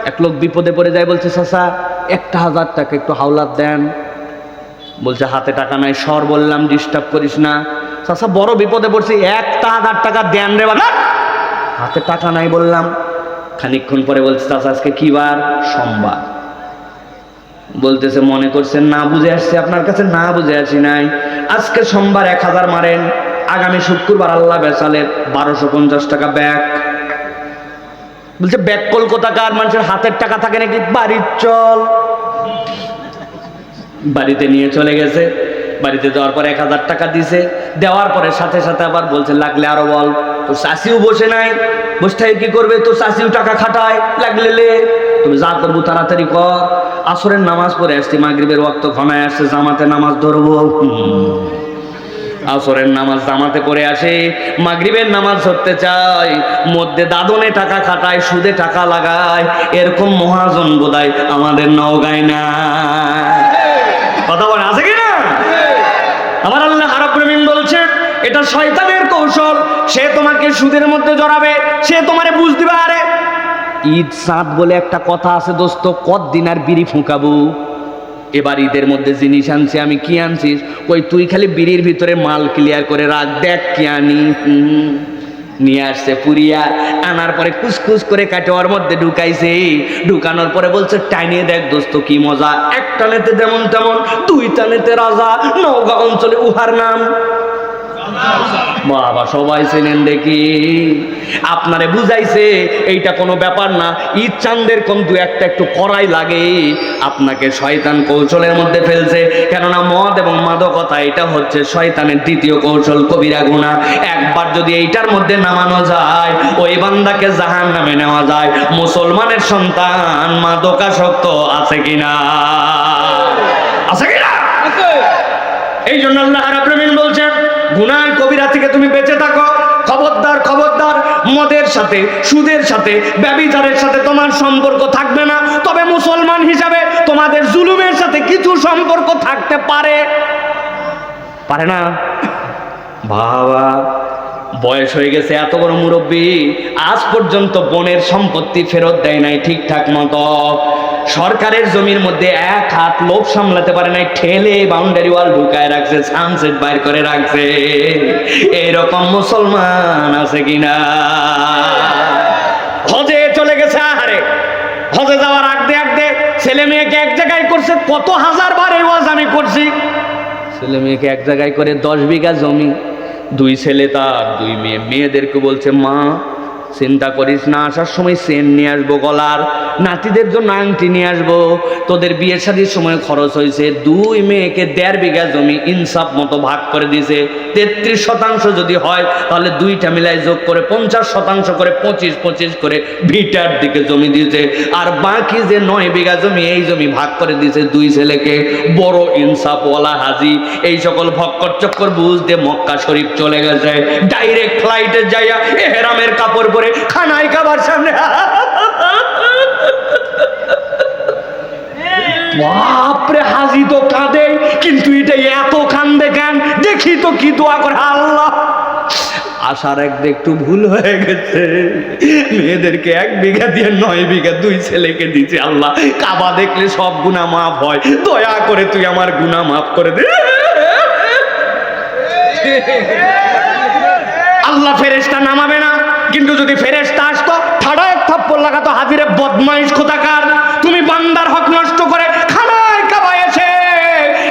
এক লোক বিপদে পড়ে যায়, বলছে চাচা 1000 টাকা একটু হাওলাত দেন। বলছে হাতে টাকা নাই। সর বললাম, ডিস্টার্ব করিস না। চাচা বড় বিপদে পড়ছি, 1000 টাকা দেন রে বাবা। হাতে টাকা নাই বললাম। খানিকক্ষণ পরে বলছে, চাচা আজকে কি বার? সোমবার। বলতেছে মনে করছেন না বুঝে আসছে আপনার কাছে? না বুঝে আসি নাই। আজকে সোমবার 1000 মারেন, আগামী শুক্রবার আল্লাহ বেচালে 1250 টাকা ব্যাক। বলছে ব্যাক কলকাতাকার মানুষের হাতের টাকা থাকে নাকি? বাড়ির চল। বাড়িতে নিয়ে চলে গেছে। বাড়িতে যাওয়ার পর 1000 টাকা দিছে। দেওয়ার পরে সাথে সাথে আবার বলছে লাগলে আরো বল। তো চাষিও বসে নাই, বসে থেকে কি করবে? তো চাষিও টাকা খাটায়, লাগলে লে, তুমি যা করবো তাড়াতাড়ি কর। আসরের নামাজ পড়ে আসছি, মাগরিবের ওয়াক্ত ঘনায় আসছে, জামাতে নামাজ ধরবো। আসরের নামাজ জামাতে পড়ে আসে, মাগরিবের নামাজ ধরতে চায়, মধ্যে দাদনে টাকা খাটায়, সুদে টাকা লাগায়। এরকম মহাজন বোধহয় আমাদের নওগাঁয় না। কথা বলে আছে কিনা? আমার আল্লাহ রাব্বুল আমিন বলছে এটা শয়তানের কৌশল। সে তোমাকে সুদের মধ্যে জড়াবে, সে তোমারে বুঝ দিবে। আরে ঈদ সাত বলে একটা কথা আছে দোস্ত, কতদিন আর বিড়ি ফুঁকাবো? এবার ঈদের মধ্যে জিনিস আনছি। আমি কি আনছিস? কই তুই খালি বিড়ির ভিতরে মাল ক্লিয়ার করে রাখ, দেখ কি আনি। নিয়ে আসছে পুরিয়া, আনার পরে কুচকুচ করে কাটে ওর মধ্যে ঢুকাইছে। ঢুকানোর পরে বলছে টাইনিয়ে দেখ দোস্ত কি মজা, এক টানেতে যেমন তেমন, দুই টানেতে রাজা। নওগাঁ অঞ্চলে উহার নাম বাবা সবাই চেনেন দেখি। আপনারে বুঝাইছে এইটা কোনো ব্যাপার না, ঈদ চাঁদের কম দু একটা একটু করাই লাগে। আপনাকে শয়তান কৌশলের মধ্যে ফেলছে, কেননা মদ এবং মাদকতা এটা হচ্ছে শয়তানের দ্বিতীয় কৌশল, কবিরা গুনাহ। একবার যদি এইটার মধ্যে নামানো যায় ওই বান্দাকে জাহান্নামে নেওয়া যায়। মুসলমানের সন্তান মাদকাসক্ত আছে কিনা? আছে কিনা? এই জন্য আল্লাহ রাব্বুল আলামিন বলছেন গুনাহ কবিরা থেকে তুমি বেঁচে থাকো। খবরদার খবরদার, মদের সাথে, সুদের সাথে, ব্যভিচারের সাথে তোমার সম্পর্ক থাকবে না। তবে মুসলমান হিসাবে তোমাদের জুলুমের সাথে কিছু সম্পর্ক থাকতে পারে, পারে না? বাবা বয়স হয়ে গেছে, এত বড় মুরব্বী, আজ পর্যন্ত বোনের সম্পত্তি ফেরত দেয় নাই ঠিকঠাক মতো। সরকারের জমির মধ্যে এক হাত লোভ সামলাতে পারে নাই, ঠেলে বাউন্ডারি ওয়াল ঢুকায় রাখছে, সানসেট বাইর করে রাখছে। এরকম মুসলমান আছে কিনা? হজে চলে গেছে, আহারে হজে যাওয়ার আগদে আগদে ছেলে মেয়েকে এক জায়গায় করছে। কত হাজার বার এই ওয়াজ আমি করছি। ছেলে মেয়েকে এক জায়গায় করে 10 বিঘা জমি, 2 ছেলে তার 2 মেয়ে। মেয়েদেরকে বলছে মা চিন্তা করিস না, আসার সময় চেন নিয়ে আসবো গলার, নাতিদের জন্য আংটি নিয়ে আসবো, তোদের বিয়ে শাদীর সময় খরচ হয়েছে। 2 মেয়েকে 1.5 বিঘা জমি ইনসাফ মতো ভাগ করে দিয়েছে। 33% যদি হয় তাহলে 2টা মিলাই যোগ করে 50% করে 25 করে ভিটার দিকে জমি দিয়েছে। আর বাকি যে 9 বিঘা জমি, এই জমি ভাগ করে দিয়েছে 2 ছেলেকে। বড় ইনসাফওয়ালা হাজি। এই সকল ভক্কর চক্কর বুঝতে মক্কা শরীফ চলে গেছে, ডাইরেক্ট ফ্লাইটে যাইয়া এহরামের কাপড় পরে খানায় খাবার সামনে। বাপরে, হাজি তো কাঁদে, কিন্তু এটা এত কান্দে কেন? দেখি তো কি দোয়া করে, আল্লাহ আসার একটু ভুল হয়ে গেছে, মেয়েদেরকে 1 বিঘা দিয়ে 9 বিঘা 2 ছেলেকে দিচ্ছে। আল্লাহ কাবা দেখলে সব গুনাহ মাফ হয়, দয়া করে তুই আমার গুনাহ মাফ করে দে। আল্লাহ ফেরেশতা নামাবে না, কিন্তু যদি ফেরেশতা আসতো ঠাড়া এক থাপ্পড় লাগাতো, হাজিরে বদমাইশ কোথাকার, তুমি বান্দার হক নষ্ট করে খানায় কাবা এসে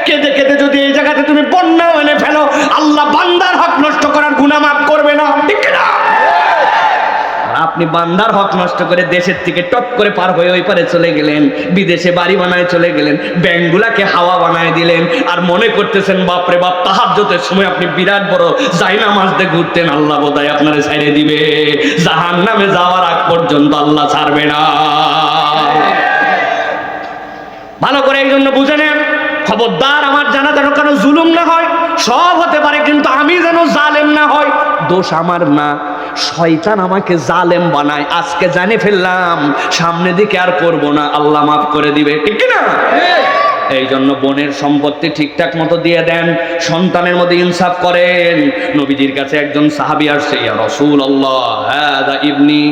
কেঁদে কেঁদে যদি এই জায়গাতে তুমি বন্যা এনে ফেলো, আল্লাহ বান্দার হক নষ্ট করার গুনাহ মাফ করবে না, ঠিক না? আপনি বান্দার হক নষ্ট করে দেশের থেকে টপ করে পার হয়ে ওই পারে চলে গেলেন, বিদেশে বাড়ি বানায় চলে গেলেন, ব্যাংকগুলাকে হাওয়া বানায় দিলেন, আর মনে করতেছেন বাপরে বাপ তাহাজ্জুদের সময় আপনি বিরাট বড় জায়নামাজ দিয়ে ঘুরতেন, আল্লাহ বোধহয় আপনারে ছেড়ে দিবে। জাহান্নামে যাওয়ার আগ পর্যন্ত আল্লাহ ছাড়বে না। ভালো করে এই জন্য বুঝে নেন, খবরদার আমার জানা যেন কেন জুলুম না হয়। সব হতে পারে, কিন্তু আমি যেন জালেম না হয়। দোষ আমার না, শয়তান আমাকে জালেম বানায়। আজকে জানে ফেললাম, সামনে দিকে আর করব না, আল্লাহ মাফ করে দিবে, ঠিক না? এই জন্য বোনের সম্পত্তি ঠিকঠাক মতো দিয়ে দেন, সন্তানের মধ্যে ইনসাফ করেন। নবীজির কাছে একজন সাহাবী আসছে, ইয়া রাসূলুল্লাহ হাদা ইবনি,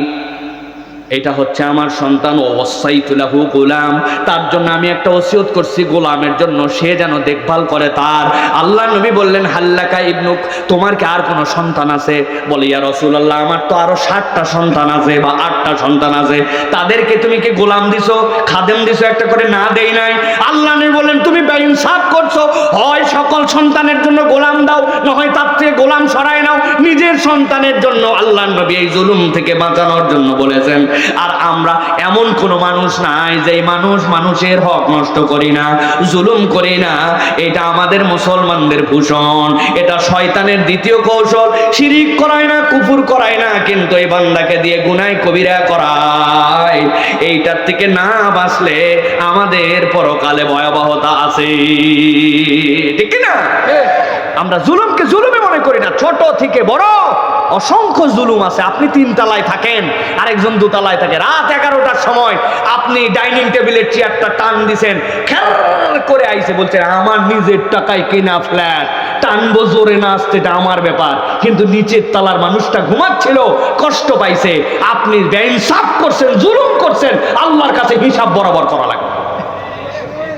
এটা হচ্ছে আমার সন্তান, ও ওয়াসাইতু লাহু গোলাম, তার জন্য আমি একটা ওসিয়ত করছি গোলামের জন্য, সে যেন দেখভাল করে তার। আল্লাহ নবী বললেন হাল্লাকা ইবনুক, তোমার কি আর কোনো সন্তান আছে? বলে ইয়া রাসূলুল্লাহ আমার তো আরো 7টা সন্তান আছে বা 8টা সন্তান আছে, তাদেরকে তুমি কি গোলাম দিছো, খাদেম দিছো একটা করে? না দেই নাই। আল্লাহ নবী বললেন তুমি বেইনসাফ করছো, হয় সকল সন্তানের জন্য গোলাম দাও, না হয় তার থেকে গোলাম সরায় নাও নিজের সন্তানের জন্য। আল্লাহ নবী এই জুলুম থেকে বাঁচানোর জন্য বলেছেন। আর আমরা এমন কোন মানুষ নাই যে মানুষের হক নষ্ট করি না, জুলুম করি না। এটা আমাদের মুসলমানদের ভূষণ, এটা শয়তানের দ্বিতীয় কৌশল। শিরিক করায় না, কুফর করায় না, কিন্তু এই বান্দাকে দিয়ে গুনাহ কবিরা করায়। এইটার থেকে না বাঁচলে আমাদের পরকালে ভয়াবহতা আছে, ঠিক না? আমরা জুলুমকে জুলুমই মনে করি না, ছোট থেকে বড় অসংখ্য জুলুম আছে। আপনি 3 তলায় থাকেন, আরেকজন 2 তলায় থাকে, রাত 11টার সময় আপনি ডাইনিং টেবিলের চেয়ারটা টান দিছেন, খেল করে আইছে, বলছেন আমার নিজের টাকায় কেনা ফ্ল্যাট, টানবো জোরে না আসতে, এটা আমার ব্যাপার। কিন্তু নিচের তলার মানুষটা ঘুমাচ্ছিল, কষ্ট পাইছে, আপনি বেইনসাফ করছেন, জুলুম করছেন, আল্লাহর কাছে হিসাব বরাবর করা লাগবে।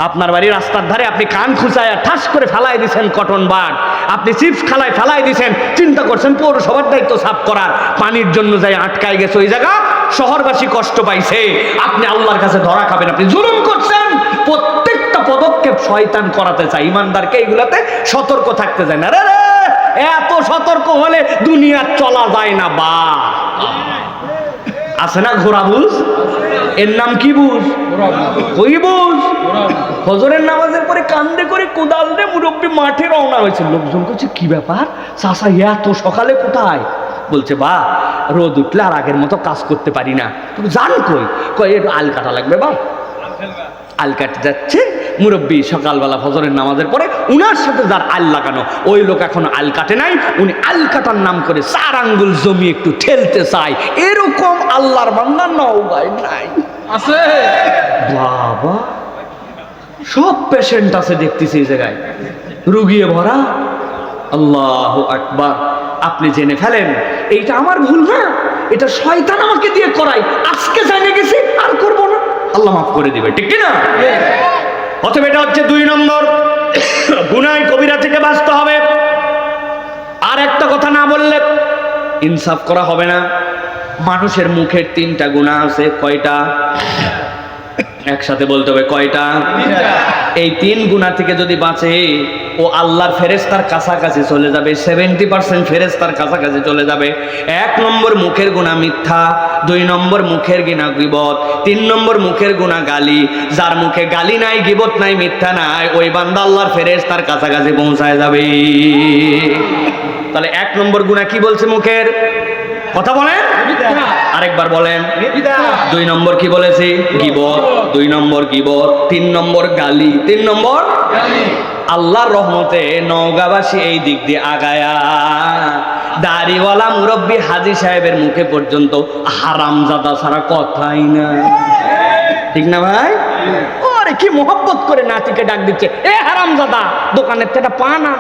আপনার বাড়ির রাস্তার ধারে আপনি কান খুঁচায় ঠাস করে ফেলাই দিছেন কটন বাট, আপনি চিপস খালায় ফেলাই দিছেন, চিন্তা করছেন পৌরসভার দায়িত্ব সাফ করার, পানির জন্য যাই আটকায় গেছে ওই জায়গা, শহরবাসী কষ্ট পাইছে, আপনি আল্লাহর কাছে ধরা খাবেন, আপনি জুলুম করছেন। প্রত্যেকটা পদক্ষেপ শয়তান করাতে চায়, ইমানদারকে এইগুলাতে সতর্ক থাকতে যায় না। রে এত সতর্ক হলে দুনিয়া চলা যায় না। বা আছে না ঘোড়া বুঝ, এর নাম কি বুঝ, ওই বুঝ। ফজরের নামাজের পরে কান্দে করে কোদাল দিয়ে মুরব্বী মাঠে রওনা হয়েছে। লোকজন করছে কি ব্যাপার চাচা এত সকালে কোথায়? বলছে বা রোদ উঠলে আর আগের মতো কাজ করতে পারি না। তুমি জান কই একটু আল কাটা লাগবে বা আল কাটতে যাচ্ছে মুরব্বী সকালবেলা ফজরের নামাজের পরে, উনার সাথে যার আল লাগানো ওই লোক এখন আল কাটে নাই, উনি আল কাটার নাম করে 4 আঙ্গুল জমি একটু ঠেলতে চায়। এরকম আল্লাহর বান্দা নওগাঁয় নাই আছে বাবা। সব পেশেন্ট আছে দেখতেছি এই জায়গায়, রুগিয়ে ভরা। আল্লাহু আকবার। আপনি জেনে ফেলেন এইটা আমার ভুল না, এটা শয়তান আমাকে দিয়ে করাই, আজকে জেনে গেছি আর করব না, আল্লাহ মাফ করে দিবে, ঠিক কি না? অতএব এটা হচ্ছে 2 নম্বর, গুনাহ কবিরা থেকে বাঁচতে হবে। আর একটা কথা না বললে ইনসাফ করা হবে না। মানুষের মুখের 3টা গুনাহ আছে। কয়টা? একসাথে বলতে হবে কয়টা? এই 3 গুনাহ থেকে যদি বাঁচে ও আল্লাহর ফেরেশতার কাছাকাছি চলে যাবে, 70% ফেরেশতার কাছাকাছি চলে যাবে। 1 নম্বর মুখের গুনাহ মিথ্যা, 2 নম্বর মুখের গুনাহ গীবত, 3 নম্বর মুখের গুনাহ গালি। যার মুখে গালি নাই, গীবত নাই, মিথ্যা নাই, ওই বান্দা আল্লাহর ফেরেশতার কাছাকাছি পৌঁছায় যাবে। তাহলে 1 নম্বর গুনাহ কি বলছে? মুখের কথা বলেন, আরেকবার বলেন। 2 নম্বর কি বলেছে? গীবত। 2 নম্বর গীবত, 3 নম্বর গালি, 3 নম্বর গালি। আল্লাহর রহমতে নওগাঁবাসী এই দিক দিয়ে আগায়া দাড়িওয়ালা মুরব্বী হাজী সাহেবের মুখে পর্যন্ত হারামজাদা ছাড়া কথাই না, ঠিক না ভাই? ওরে কি মোহব্বত করে নাতিকে ডাক দিচ্ছে, এ হারামজাদা দোকানের থেকে পা না,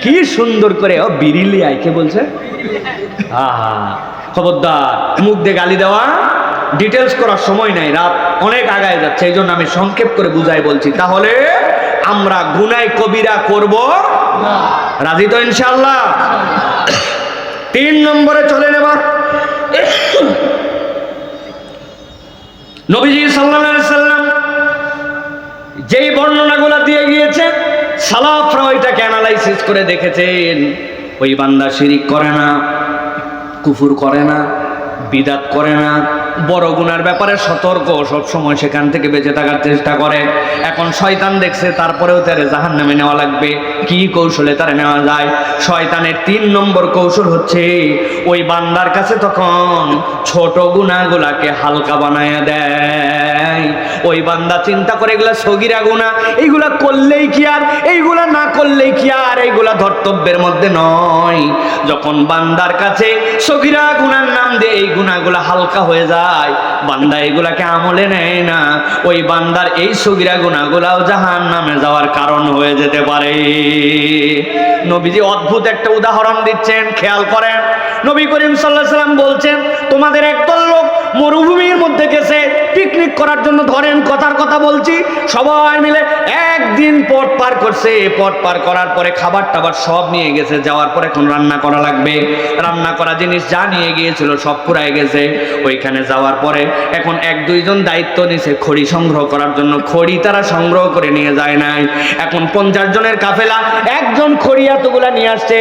কি সুন্দর করে ও বিরিলি আইকে বলছে। আহা, খবরদার মুখ দিয়ে গালি দেওয়া, ডিটেলস করার সময় নাই, রাত অনেক আগায় যাচ্ছে, এই জন্য আমি সংক্ষেপ করে বুঝাই বলছি। তাহলে আমরা গুনাহ কবিরা করব না, রাজি তো ইনশাআল্লাহ? 3 নম্বরে চলে নেব। নবীজি সাল্লাল্লাহু আলাইহি সাল্লাম যেই বর্ণনাগুলো দিয়ে গিয়েছেন, সালাফরা ওইটাকে অ্যানালাইসিস করে দেখেছেন, ওই বান্দা শিরিক করে না, কুফর করে না, বিদাত করে না, বড় গুনার ব্যাপারে সতর্ক, সব সময় সেখান থেকে বেঁচে থাকার চেষ্টা করে। এখন শয়তান দেখছে তারপরেও তারে জাহান্নামে নেওয়া লাগবে, কি কৌশলে তারে নেওয়া যায়? শয়তানের 3 নম্বর কৌশল হচ্ছে ওই বান্দার কাছে তখন ছোট গুনাহগুলাকে হালকা বানায়া দেয়। ওই বান্দা চিন্তা করে এগুলা সগীরা গুনাহ, এইগুলা করলেই কি আর, এইগুলা না করলেই কি আর, এইগুলা ধর্তব্যের মধ্যে নয়। যখন বান্দার কাছে সগীরা গুনার নাম দিয়ে এই গুনাহগুলা হালকা হয়ে যায়, বান্দা এগুলাকে আমলে নেয় না, ওই বান্দার এই সগীরা গুনাহগুলাও জাহান্নামে যাওয়ার কারণ হয়ে যেতে পারে। নবীজি অদ্ভুত একটা উদাহরণ দিচ্ছেন, খেয়াল করেন। নবী করিম সাল্লাল্লাহু আলাইহি সাল্লাম বলছেন, তোমাদের একদল লোক মরুভূমির মধ্যে গেছে পিকনিক করার জন্য। ধরেন কথার কথা বলছি, সবাই মিলে একদিন পথ পার করছে, পথ পার করার পরে খাবার টাবার সব নিয়ে গেছে, যাওয়ার পরে এখন রান্না করা লাগবে, রান্না করা জিনিস যা নিয়ে গিয়েছিল সব পুরাই গেছে। ওইখানে যাওয়ার পরে এখন 1-2 জন দায়িত্ব নিছে খড়ি সংগ্রহ করার জন্য, খড়ি তারা সংগ্রহ করে নিয়ে যায় নাই। এখন 50 জনের কাফেলা, একজন খড়ি এতগুলা নিয়ে আসছে,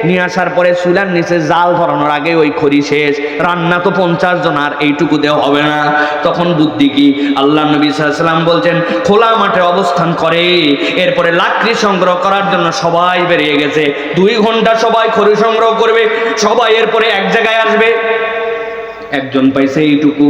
নিয়ে আসার পরে চুলার নিচে জাল ধরানোর আগে ওই খড়ি শেষ, রান্না তো 50 জন, আর এইটুকু দেওয়া হবে না। তখন বুদ্ধি কি? আল্লাহ নবী সাল্লাল্লাহু আলাইহি সাল্লাম বলছেন খোলা মাঠে অবস্থান করে, এরপরে লাকড়ি সংগ্রহ করার জন্য সবাই বেরিয়ে গেছে। 2 ঘন্টা সবাই খড়ি সংগ্রহ করবে, সবাই এরপরে এক জায়গায় আসবে। একজন পাইছে এইটুকু,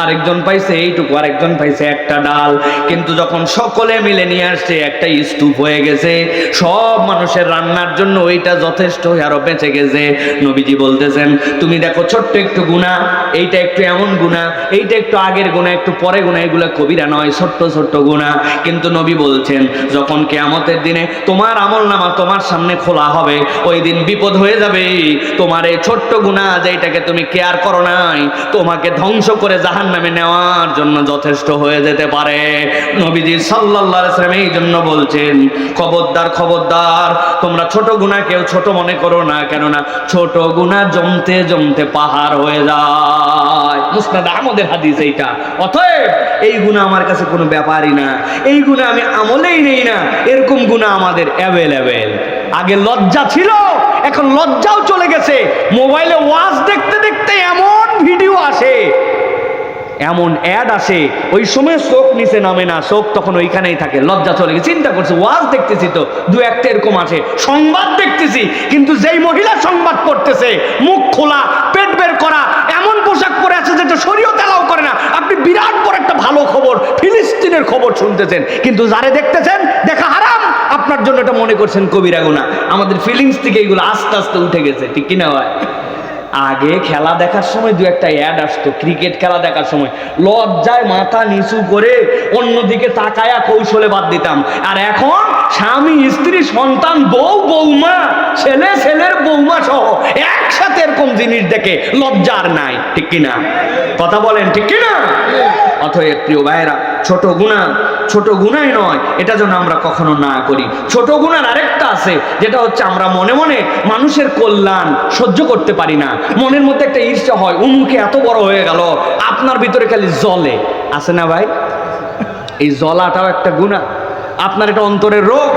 আরেকজন পাইছে এইটুকু, আরেকজন পাইছে একটা ডাল। কিন্তু যখন সকলে মিলে নিয়ে আসছে, একটা স্তূপ হয়ে গেছে, সব মানুষের রান্নার জন্য ওইটা যথেষ্ট, আরো বেঁচে গেছে। নবীজি বলতেছেন, তুমি দেখো ছোট্ট একটু গুনাহ, এইটা একটু এমন গুনাহ, এইটা একটু আগের গুনাহ, একটু পরে গুনাহ, এগুলো কবিরা নয়, ছোট্ট ছোট্ট গুনাহ। কিন্তু নবী বলছেন যখন কিয়ামতের দিনে তোমার আমলনামা তোমার সামনে খোলা হবে, ওই দিন বিপদ হয়ে যাবে। তোমার এই ছোট্ট গুনাহ যেটাকে তুমি কেয়ার করো নাই, তোমাকে ধ্বংস করে জাহান্নামে নেওয়ার জন্য যথেষ্ট হয়ে যেতে পারে। নবীজি সাল্লাল্লাহু আলাইহি ওয়াসাল্লাম এই জন্য বলছেন, খবরদার খবরদার, তোমরা ছোট গুনাহ কেউ ছোট মনে করো না, কেননা ছোট গুনাহ জমতে জমতে পাহাড় হয়ে যায়। মুসনাদ আহমদের হাদিস এইটা। অতএব এই গুনাহ আমার কাছে কোনো ব্যাপারই না, এই গুনাহ আমি আমলেই নেই না, এরকম গুনাহ আমাদের অ্যাভেলেবেল। আগে লজ্জা ছিল, এখন লজ্জাও চলে গেছে। মোবাইলে ওয়াজ দেখতে দেখতে এমন ভিডিও আসে, এমন অ্যাড আসে, ওই সময় চোখ নিচে নামে না, চোখ তখন ওইখানেই থাকে। লজ্জা চলে গেছে। চিন্তা করছে ওয়াজ দেখতেছি তো দু একটা এরকম আসে, সংবাদ দেখতেছি, কিন্তু যেই মহিলা সংবাদ পড়তেছে মুখ খোলা, পেট বের করা, এমন পোশাক পরে আছে যেটা শরীয়ত এলাও করে না, আপনি বিরাট বড় একটা ভালো খবর, ফিলিস্তিনের খবর শুনতেছেন, কিন্তু যারে দেখতেছেন দেখা হারাম, আপনার জন্য এটা মনে করছেন কবিরা গুনাহ। আমাদের ফিলিংস থেকে এইগুলো আস্তে আস্তে উঠে গেছে, ঠিক কিনা ভাই? আগে খেলা দেখার সময় দু একটা অ্যাড আসতো, ক্রিকেট খেলা দেখার সময় লজ্জায় মাথা নিচু করে অন্যদিকে তাকায়া কৌশলে বাদ দিতাম। আর এখন স্বামী স্ত্রী সন্তান বউ বৌমা ছেলে ছেলের বৌমা সহ একসাথে এরকম জিনিস দেখে লজ্জার নাই, ঠিক কিনা? কথা বলেন ঠিক কিনা? অতএব প্রিয় ভাইরা, ছোট গুনাহ ছোট গুনাহই নয়, এটা যেন আমরা কখনো না করি। ছোট গুনার আরেকটা আছে, যেটা হচ্ছে আমরা মনে মনে মানুষের কল্যাণ সহ্য করতে পারি না। মনের মধ্যে একটা ঈর্ষা হয়, উমুকে এত বড় হয়ে গেল, আপনার ভিতরে খালি জ্বলে, আছে না ভাই? এই জ্বলাটাও একটা গুনাহ। আপনার এটা অন্তরের রোগ,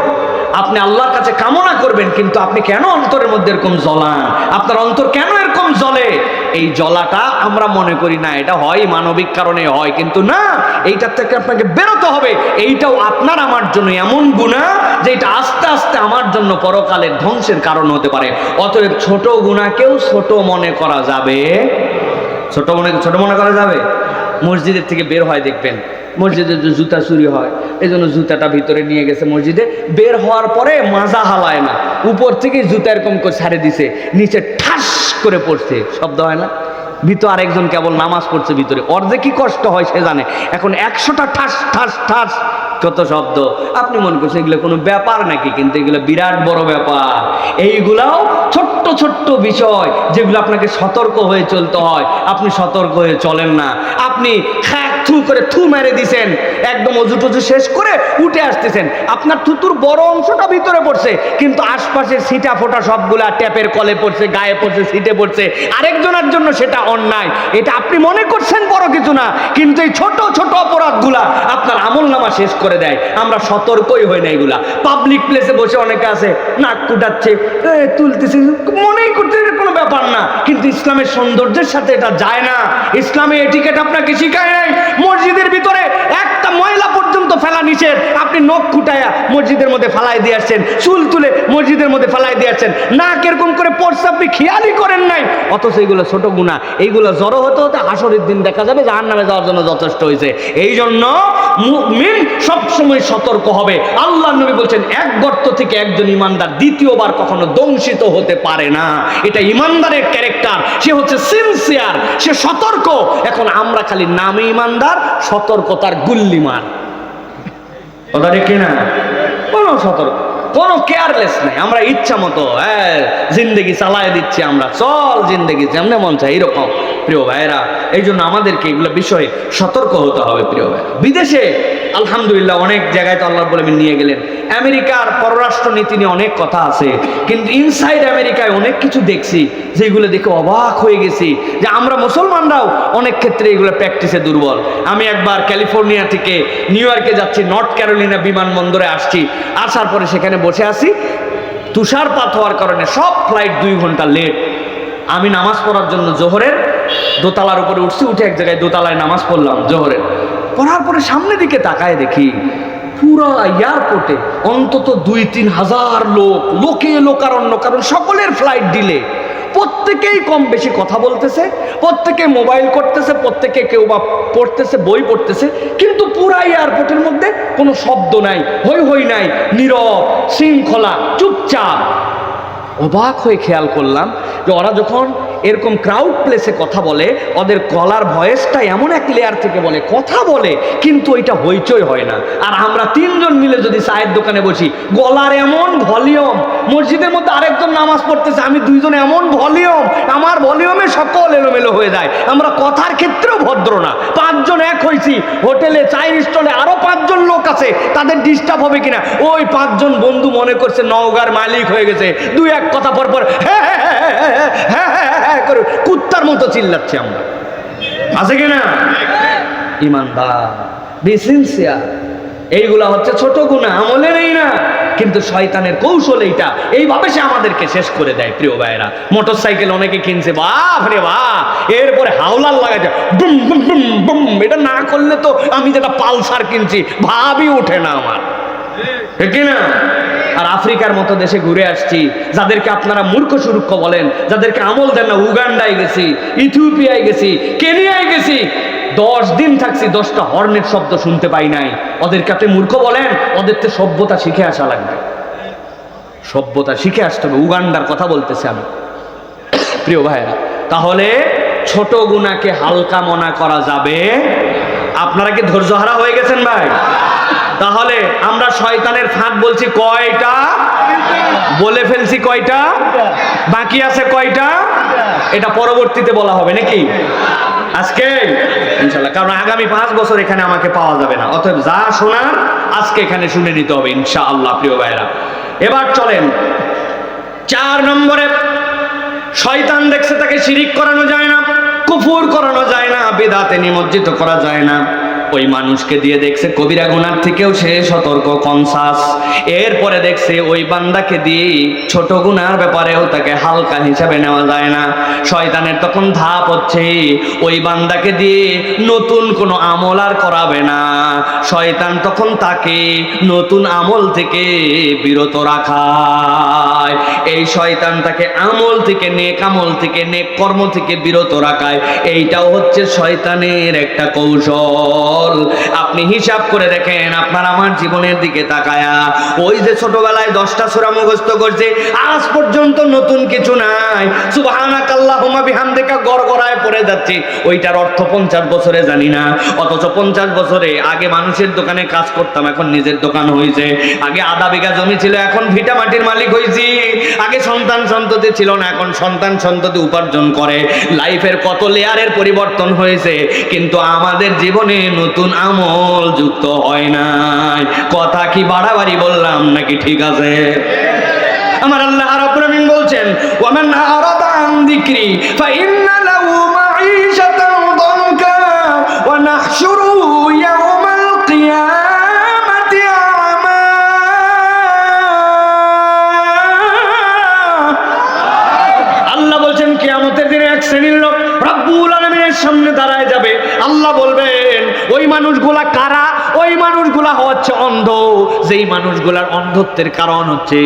আপনি আল্লাহর কাছে কামনা করবেন, কিন্তু আপনি কেন অন্তরের মধ্যে এরকম জ্বলান? আপনার অন্তর কেন এরকম জ্বলে? এই জ্বলাটা আমরা মনে করি না এটা হয় মানবিক কারণে হয়, কিন্তু না, এইটার থেকে আপনাকে বেরোতে হবে। এইটাও আপনার আমার জন্য এমন গুনাহ যেটা আস্তে আস্তে আমার জন্য পরকালের ধ্বংসের কারণ হতে পারে। অতএব ছোট গুনাহকেও ছোট মনে করা যাবে, ছোট মনে করা যাবে। মসজিদের থেকে বের হয় দেখবেন, মসজিদে যে জুতা চুরি হয়, এই জন্য জুতাটা ভিতরে নিয়ে গেছে মসজিদে, বের হওয়ার পরে মাজা হালায় না, উপর থেকে জুতা এরকম করে ছাড়ে দিছে, নিচে ঠাস করে পড়ছে, শব্দ হয় না? ভিতর আরেকজন কেবল নামাজ পড়ছে ভিতরে, ওর যে কি কষ্ট হয় সে জানে। এখন 100টা ঠাস ঠাস ঠাস, কত শব্দ। আপনি মনে করছেন এগুলো কোনো ব্যাপার নাকি, কিন্তু এগুলো বিরাট বড় ব্যাপার। এইগুলাও ছোট্ট ছোট্ট বিষয় যেগুলো আপনাকে সতর্ক হয়ে চলতে হয়, আপনি সতর্ক হয়ে চলেন না। আপনি থু করে থু মেরে দিছেন, একদম অজু টজু শেষ করে উঠে আসতেছেন, আপনার থুতুর বড় অংশটা ভিতরে পড়ছে, কিন্তু আশপাশের ছিটা ফোটা সবগুলা ট্যাপের কলে পড়ছে, গায়ে পড়ছে, সিটে পড়ছে। আরেকজনের জন্য সেটা অন্যায়, এটা আপনি মনে করছেন বড় কিছু না, কিন্তু এই ছোট ছোট অপরাধগুলা আপনার আমল নামা শেষ করে দেয়। আমরা সতর্কই হই না। এগুলা পাবলিক প্লেসে বসে অনেকে আছে নাক কুটাচ্ছে, তুলতেছে, মনেই করতে কোনো ব্যাপার না, কিন্তু ইসলামের সৌন্দর্যের সাথে এটা যায় না। ইসলামে এটিকেট আপনাকে শিখায় নাই। মসজিদের ভিতরে একটা ময়লা পর্যন্ত ফেলা নিষেধ, আপনি নখ খুঁটায়া মসজিদের মধ্যে ফালাই দিয়ে আসছেন, চুল তুলে মসজিদের মধ্যে ফালাই দিয়ে আসছেন, নাক এরকম করে পড়ছে, আপনি খেয়ালই করেন নাই, অথচ এইগুলো ছোট গুনাহ। এইগুলো জড়ো হতে হতে হাসরের দিন দেখা যাবে জাহান্নামে যাওয়ার জন্য যথেষ্ট হয়েছে। এই জন্য মুমিন সবসময় সতর্ক হবে। আল্লাহর নবী বলছেন, এক গর্ত থেকে একজন ইমানদার দ্বিতীয়বার কখনো দংশিত হতে পারে না। এটা ইমানদারের ক্যারেক্টার, সে হচ্ছে সিনসিয়ার, সে সতর্ক। এখন আমরা খালি নামে ইমানদার, সতর্কতার গুল্লিমার, কথা ঠিক কিনা? কোনো সতর্ক, কোনো কেয়ারলেস নাই, আমরা ইচ্ছা মতো জিন্দেগি চালায় দিচ্ছি, আমরা চল জিন্দেগি যেমন মন চাই এরকম। প্রিয় ভাইয়েরা, এই জন্য আমাদেরকে এগুলো বিষয়ে সতর্ক হতে হবে। প্রিয় ভাইয়েরা, বিদেশে আলহামদুলিল্লাহ অনেক জায়গায় তো আল্লাহ বলে নিয়ে গেলেন। আমেরিকার পররাষ্ট্র নীতি নিয়ে অনেক কথা আছে, কিন্তু ইনসাইড আমেরিকায় অনেক কিছু দেখছি যেগুলো দেখে অবাক হয়ে গেছি, যে আমরা মুসলমানরাও অনেক ক্ষেত্রে এগুলো প্র্যাকটিসে দুর্বল। আমি একবার ক্যালিফোর্নিয়া থেকে নিউ ইয়র্কে যাচ্ছি, নর্থ ক্যারোলিনা বিমানবন্দরে আসছি, আসার পরে সেখানে বসে আছি, তুষারপাত হওয়ার কারণে সব ফ্লাইট 2 ঘন্টা লেট। আমি নামাজ পড়ার জন্য জোহরের দোতলার উপরে উঠছি, উঠে এক জায়গায় দোতলায় নামাজ পড়লাম জোহরের। পড়ার পরে সামনের দিকে তাকায় দেখি পুরো এয়ারপোর্টে অন্তত 2-3 হাজার লোকে লোকারণ্য, কারণ সকলের ফ্লাইট ডিলে। প্রত্যেকেই কম বেশি কথা বলতেছে, প্রত্যেকে মোবাইল করতেছে, প্রত্যেকে কেউ বা পড়তেছে, বই পড়তেছে, কিন্তু পুরা এয়ারপোর্টের মধ্যে কোনো শব্দ নাই, হই হই নাই, নীরব, শৃঙ্খলা, চুপচাপ। অবাক হয়ে খেয়াল করলাম যে ওরা যখন এরকম ক্রাউড প্লেসে কথা বলে, ওদের গলার ভয়েসটা এমন এক লেয়ার থেকে বলে, কথা বলে কিন্তু ওইটা হইচই হয় না। আর আমরা তিনজন মিলে যদি চায়ের দোকানে বসি, গলার এমন ভলিউম, মসজিদের মধ্যে আরেকজন নামাজ পড়তেছে, আমি দুইজন এমন ভলিউম, আমার ভলিউমে সকল এলোমেলো হয়ে যায়। আমরা কথার ক্ষেত্রেও ভদ্র না। পাঁচজন এক হয়েছি, হোটেলে চায়ের স্টলে আরো পাঁচজন লোক আছে, তাদের ডিস্টার্ব হবে কিনা, ওই পাঁচজন বন্ধু মনে করছে নওগাঁর মালিক হয়ে গেছে, দুই এক কথা পর পর হ্যাঁ হ্যাঁ হ্যাঁ হ্যাঁ হ্যাঁ করে কুত্তার মতো চিল্লাচ্ছি আমরা, আছে কিনা? ইমানদার, বি সিনসিয়ার। এইগুলা হচ্ছে ছোট গুনাহ, আমলে নেই না, কিন্তু শয়তানের কৌশল এইটা, এইভাবে সে আমাদেরকে শেষ করে দেয়। প্রিয় ভাইয়েরা, মোটর সাইকেল অনেকে কিনছে, বাহ রে বাহ, এরপরে হাওলার লাগাচ্ছে বুম বুম বুম বুম, এটা না করলে তো আমি যেটা পালসার কিনছি ভাবই ওঠে না আমার, ঠিক না? আর আফ্রিকার মতো দেশে ঘুরে আসছি, যাদেরকে আপনারা মূর্খ সুরূক্ষ বলেন, যাদেরকে আমল দেন না, উগান্ডায় গেছি, ইথিওপিয়ায় গেছি, কেনিয়ায় গেছি, 10 দিন থাকছি, 10টা হর্নের শব্দ শুনতে পাই নাই। ওদেরকে আপনি মূর্খ বলেন? ওদের তো সভ্যতা শিখে আসা লাগবে, সভ্যতা শিখে আসতে হবে। উগান্ডার কথা বলতেছি আমি, প্রিয় ভাইরা। তাহলে ছোট গুনাহকে হালকা মনে করা যাবে। আপনারা কি ধৈর্যহারা হয়ে গেছেন ভাই? তাহলে আমরা শয়তানের ফাঁদ বলছি কয়টা? বলে ফেলছি কয়টা? বাকি আছে কয়টা? এটা পরবর্তীতে বলা হবে নাকি আজকে ইনশাআল্লাহ, কারণ আগামী 5 বছর এখানে আমাকে পাওয়া যাবে না। অতএব যা শোনার আজকে এখানে শুনে নিতে হবে ইনশাআল্লাহ। প্রিয় ভাইরা, এবার চলেন 4 নম্বরে। শয়তান দেখছে তাকে শিরিক করানো যায় না, কুফর করানো যায় না, বিদআতে নিমজ্জিত করা যায় না। ওই মানুষকে দিয়ে দেখছে কবিরা গুনার থেকেও সে সতর্ক, কনসাস। এরপরে দেখছে ওই বান্দাকে দিয়ে ছোট গুনার ব্যাপারেও তাকে হালকা হিসাবে নেওয়া যায় না। শয়তানের তখন ধাপ হচ্ছে ওই বান্দাকে দিয়ে নতুন কোনো আমল আর করাবে না। শয়তান তখন তাকে নতুন আমল থেকে বিরত রাখায়। এই শয়তান তাকে আমল থেকে, নেক আমল থেকে, নেক কর্ম থেকে বিরত রাখায়। এইটাও হচ্ছে শয়তানের একটা কৌশল। আপনি হিসাব করে দেখেন, আপনার আমার জীবনের দিকে তাকায়া, ওই যে ছোটবেলায় 10টা সূরা মুখস্থ করছে, আজ পর্যন্ত নতুন কিছু নাই, সুবহানাকাল্লাহুম্মা বিহামদিকা গড়গড়ায় পড়ে যাচ্ছে, ওইটার অর্থ 50 বছরে জানি না। অথচ 50 বছরে আগে মানুষের দোকানে কাজ করতাম, এখন নিজের দোকান হয়েছে। আগে আধা বিঘা জমি ছিল, এখন ভিটা মাটির মালিক হয়েছি। আগে সন্তান সন্ততি ছিল না, এখন সন্তান সন্ততি উপার্জন করে। লাইফের কত লেয়ারের পরিবর্তন হয়েছে, কিন্তু আমাদের জীবনে নতুন আমল যুক্ত হয় নাই। কথা কি বাড়াবাড়ি বললাম নাকি ঠিক আছে? আমার আল্লাহ রাব্বুল আমিন বলছেন, ওয়া মান আরাদা আন যিকরি ফাইন্না লাহু মাঈশাতান দানকা ওয়া নাহশুরুহু ইয়াওমাল কিয়ামাতি আমা। আল্লাহ বলছেন কিয়ামতের দিনে এক শ্রেণীর লোক রব্বুল আলামিনের সামনে দাঁড়ায় যাবে। আল্লাহ বলবেন, ওই মানুষগুলা কারা? ওই মানুষগুলা হচ্ছে অন্ধ। যেই মানুষগুলার অন্ধত্বের কারণ হচ্ছে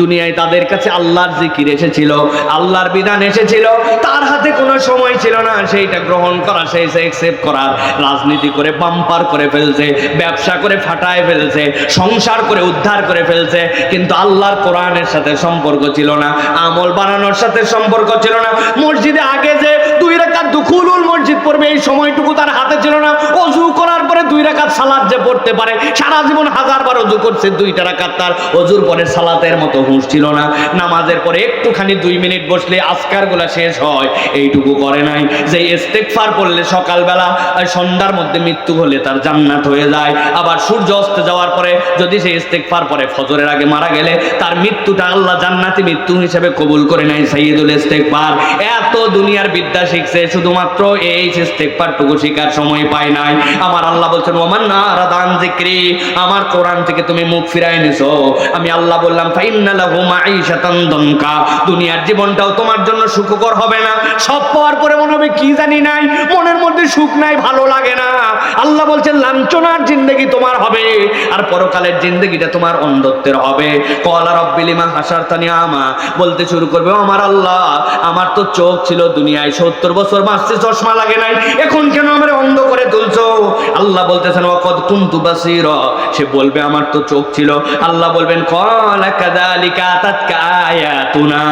দুনিয়ায় তাদের কাছে আল্লাহর জিকির এসেছিল, আল্লাহর বিধান এসেছিল, তার হাতে কোনো সময় ছিল না সেইটা গ্রহণ করা, সেই অ্যাকসেপ্ট করার। রাজনীতি করে বাম্পার করে ফেলছে, ব্যবসা করে ফাটায় ফেলছে, সংসার করে উদ্ধার করে ফেলছে, কিন্তু আল্লাহর কোরআনের সাথে সম্পর্ক ছিল না, আমল বানানোর সাথে সম্পর্ক ছিল না। মসজিদে আগে যে 2 রাকাত দুখুলুল মসজিদ পড়বে, এই সময়টুকু তার হাতে ছিল না। ওযু করার পরে 2 রাকাত সালাত যে পড়তে পারে, সারা জীবন 1000 বার ওযু করছে, 2টা রাকাত তার ওযুর পরে সালাতের মতো হুঁশ ছিল না। নামাজের পরে একটুখানি 2 মিনিট বসলে আজকারগুলা শেষ হয়, এইটুকু করে নাই। যে ইস্তেগফার পড়লে সকালবেলা সন্ধ্যার মধ্যে মৃত্যু হলে তার জান্নাত হয়ে যায়। আবার সূর্য অস্ত যাওয়ার পরে যদি সে ইস্তেগফার পরে ফজরের আগে মারা গেলে তার মৃত্যুটা আল্লাহ জান্নাতি মৃত্যু হিসেবে কবুল করে নেয়। সাইয়্যিদুল ইস্তেগফার। এত দুনিয়ার বিদ্যা শিখছে, শুধুমাত্র এই ইস্তেগফারটুকু শিখার সময় পায় নাই। আমার আল্লাহ বলছেন, ওমান আরাদা আন যিকরি, আমার কোরআন থেকে তুমি মুখ ফিরায় নিছো। আমি আল্লাহ বললাম, ফাইন্না লাহু মাঈশাতান দানকা, দুনিয়ার জীবনটাও তোমার জন্য সুখকর হবে না। সব পাওয়ার পরে মনে হবে কি জানি নাই, মনের মধ্যে সুখ নাই, ভালো লাগে না। আল্লাহ বলছেন, লাঞ্ছনার জিন্দেগি তোমার হবে, আর পরকালের জিন্দেগিটা তোমার অন্ধত্বের হবে। ক্বালা রাব্বি লিমা হাশারতানি আমা, বলতে শুরু করবে, আমার আল্লাহ, আমার তো চোখ ছিল দুনিয়ায় 70 বছর বাঁচতে, চশমা লাগে নাই, এখন কেন আমার অন্ধ করে তুলছো? আল্লাহ বলতেছেন, ওয়াকাদ কুনতু বাসীরা, সে বলবে আমার তো চোখ ছিল। আল্লাহ বলবেন ক্বালা কাযালিকা আতাতকা আয়াতুনা,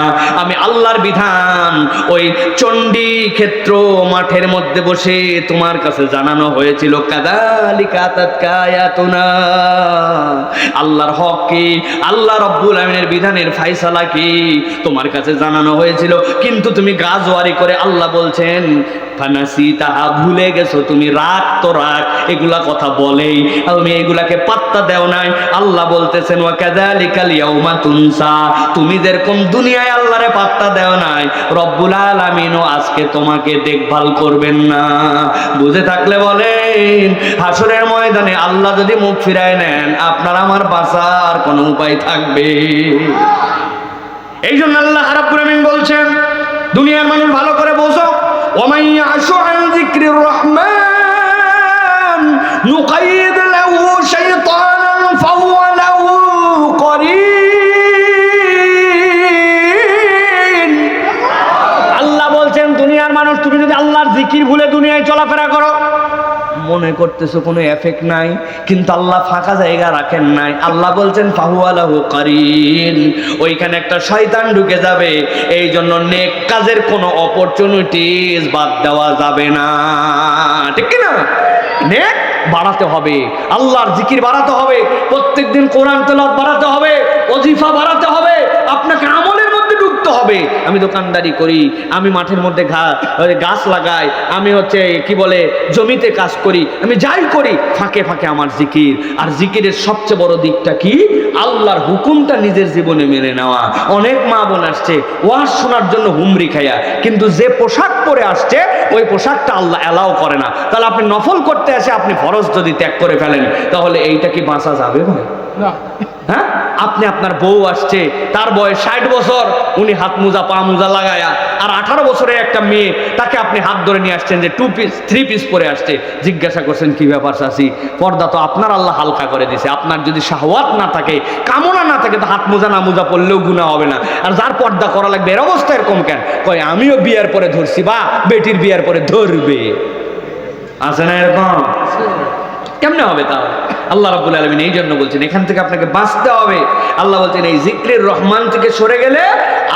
আমি আল্লাহর বিধান ওই চণ্ডী ক্ষেত্র মাঠের মধ্যে বসে তোমার কাছে জানানো হয়েছিল। কাযালিকা আতাতকা আয়াতুনা, আল্লাহর হক কি, আল্লাহ রাব্বুল আমিনের বিধানের ফায়সালা কি তোমার কাছে জানানো হয়েছিল, কিন্তু তুমি গাজওয়ারি করে আল্লাহ বলছেন ফানাসিতাহা, ভুলে গেছো তুমি। রাগ তো রাগ, এগুলা কথা বলেই তুমি এগুলাকে পাত্তা দেও নাই। আল্লাহ বলতেছেন ওয়া কাযালিকাল ইয়াউমা তুনসা, তুমি যেরকম দুনিয়ায় আল্লাহরে পাত্তা দেও নাই, রব্বুল আলামিনও আজকে তোমাকে দেখভাল করবেন না। বুঝে থাকলে বলেন, হাসরের ময়দানে আল্লাহ যদি মুখ ফিরায় নেন, আপনার আমার বাঁচার কোনো উপায় থাকবে? এই জন্য আল্লাহ রাব্বুল আমিন বলছেন, দুনিয়ার মানুষ ভালো করে বোঝো, ওয়ামান ইয়াশু আন যিকরির রহমান নুকাইয়িদ লাহু শাইতানান ফাহুয়া লাহু করিন। আল্লাহ বলছেন, দুনিয়ার মানুষ তুমি যদি আল্লাহর জিকির ভুলে দুনিয়ায় চলাফেরা করো, মনে করতেছো কোনো এফেক্ট নাই, কিন্তু আল্লাহ ফাঁকা জায়গা রাখেন নাই। আল্লাহ বলছেন ফাহুয়া লাহু কারিন, ওইখানে একটা শয়তান ঢুকে যাবে। এই জন্য নেক কাজের কোনো অপরচুনিটিস বাদ দেওয়া যাবে না, ঠিক কি না? নেক বাড়াতে হবে, আল্লাহর জিকির বাড়াতে হবে, প্রত্যেকদিন কোরআন তেলাওয়াত বাড়াতে হবে, ওজিফা বাড়াতে হবে, আপনাকে আমলের মধ্যে ঢুকতে হবে। আমি দোকানদারি করি, আমি মাঠের মধ্যে গাছ লাগাই, আমি কি বলে জমিতে কাজ করি, আমি যাই করি ফাঁকে ফাঁকে আমার জিকির। আর জিকিরের সবচেয়ে বড় দিকটা কি? আল্লাহর হুকুমটা নিজের জীবনে মেনে নেওয়া। অনেক মা বোন আসছে ওয়াজ শোনার জন্য হুমরি খায়া, কিন্তু যে পোশাক পরে আসছে ওই পোশাকটা আল্লাহ অ্যালাউ করে না। তাহলে আপনি নফল করতে আসে আপনি ফরজ যদি ত্যাগ করে ফেলেন, তাহলে এইটা কি বাঁচা যাবে ভাই? না। হ্যাঁ, আপনি আপনার বউ আসছে, তার বয়স 60 বছর, উনি হাত মোজা পা মোজা লাগায়া, আর 18 বছরের একটা মেয়ে, তাকে আপনি হাত ধরে নিয়ে আসছেন যে 2 পিস 3 পিস পরে আসছে, জিজ্ঞাসা করছেন কি ব্যাপার চাচি? পর্দা তো আপনার আল্লাহ হালকা করে দিয়েছে, আপনার যদি শাহওয়াত না থাকে, কামনা না থাকে, তো হাত মোজা না মোজা পড়লেও গুনাহ হবে না। আর যার পর্দা করা লাগবে এর অবস্থা এরকম কেন? কয় আমিও বিয়ার পরে ধরছি, বা বেটির বিয়ার পরে ধরবে। আছে না এরকম? কেমনে হবে তাহলে? আল্লাহ রাব্বুল আলামিন এই জন্য বলছেন এখান থেকে আপনাকে বাঁচতে হবে। আল্লাহ বলছেন এই জিক্রের রহমান থেকে সরে গেলে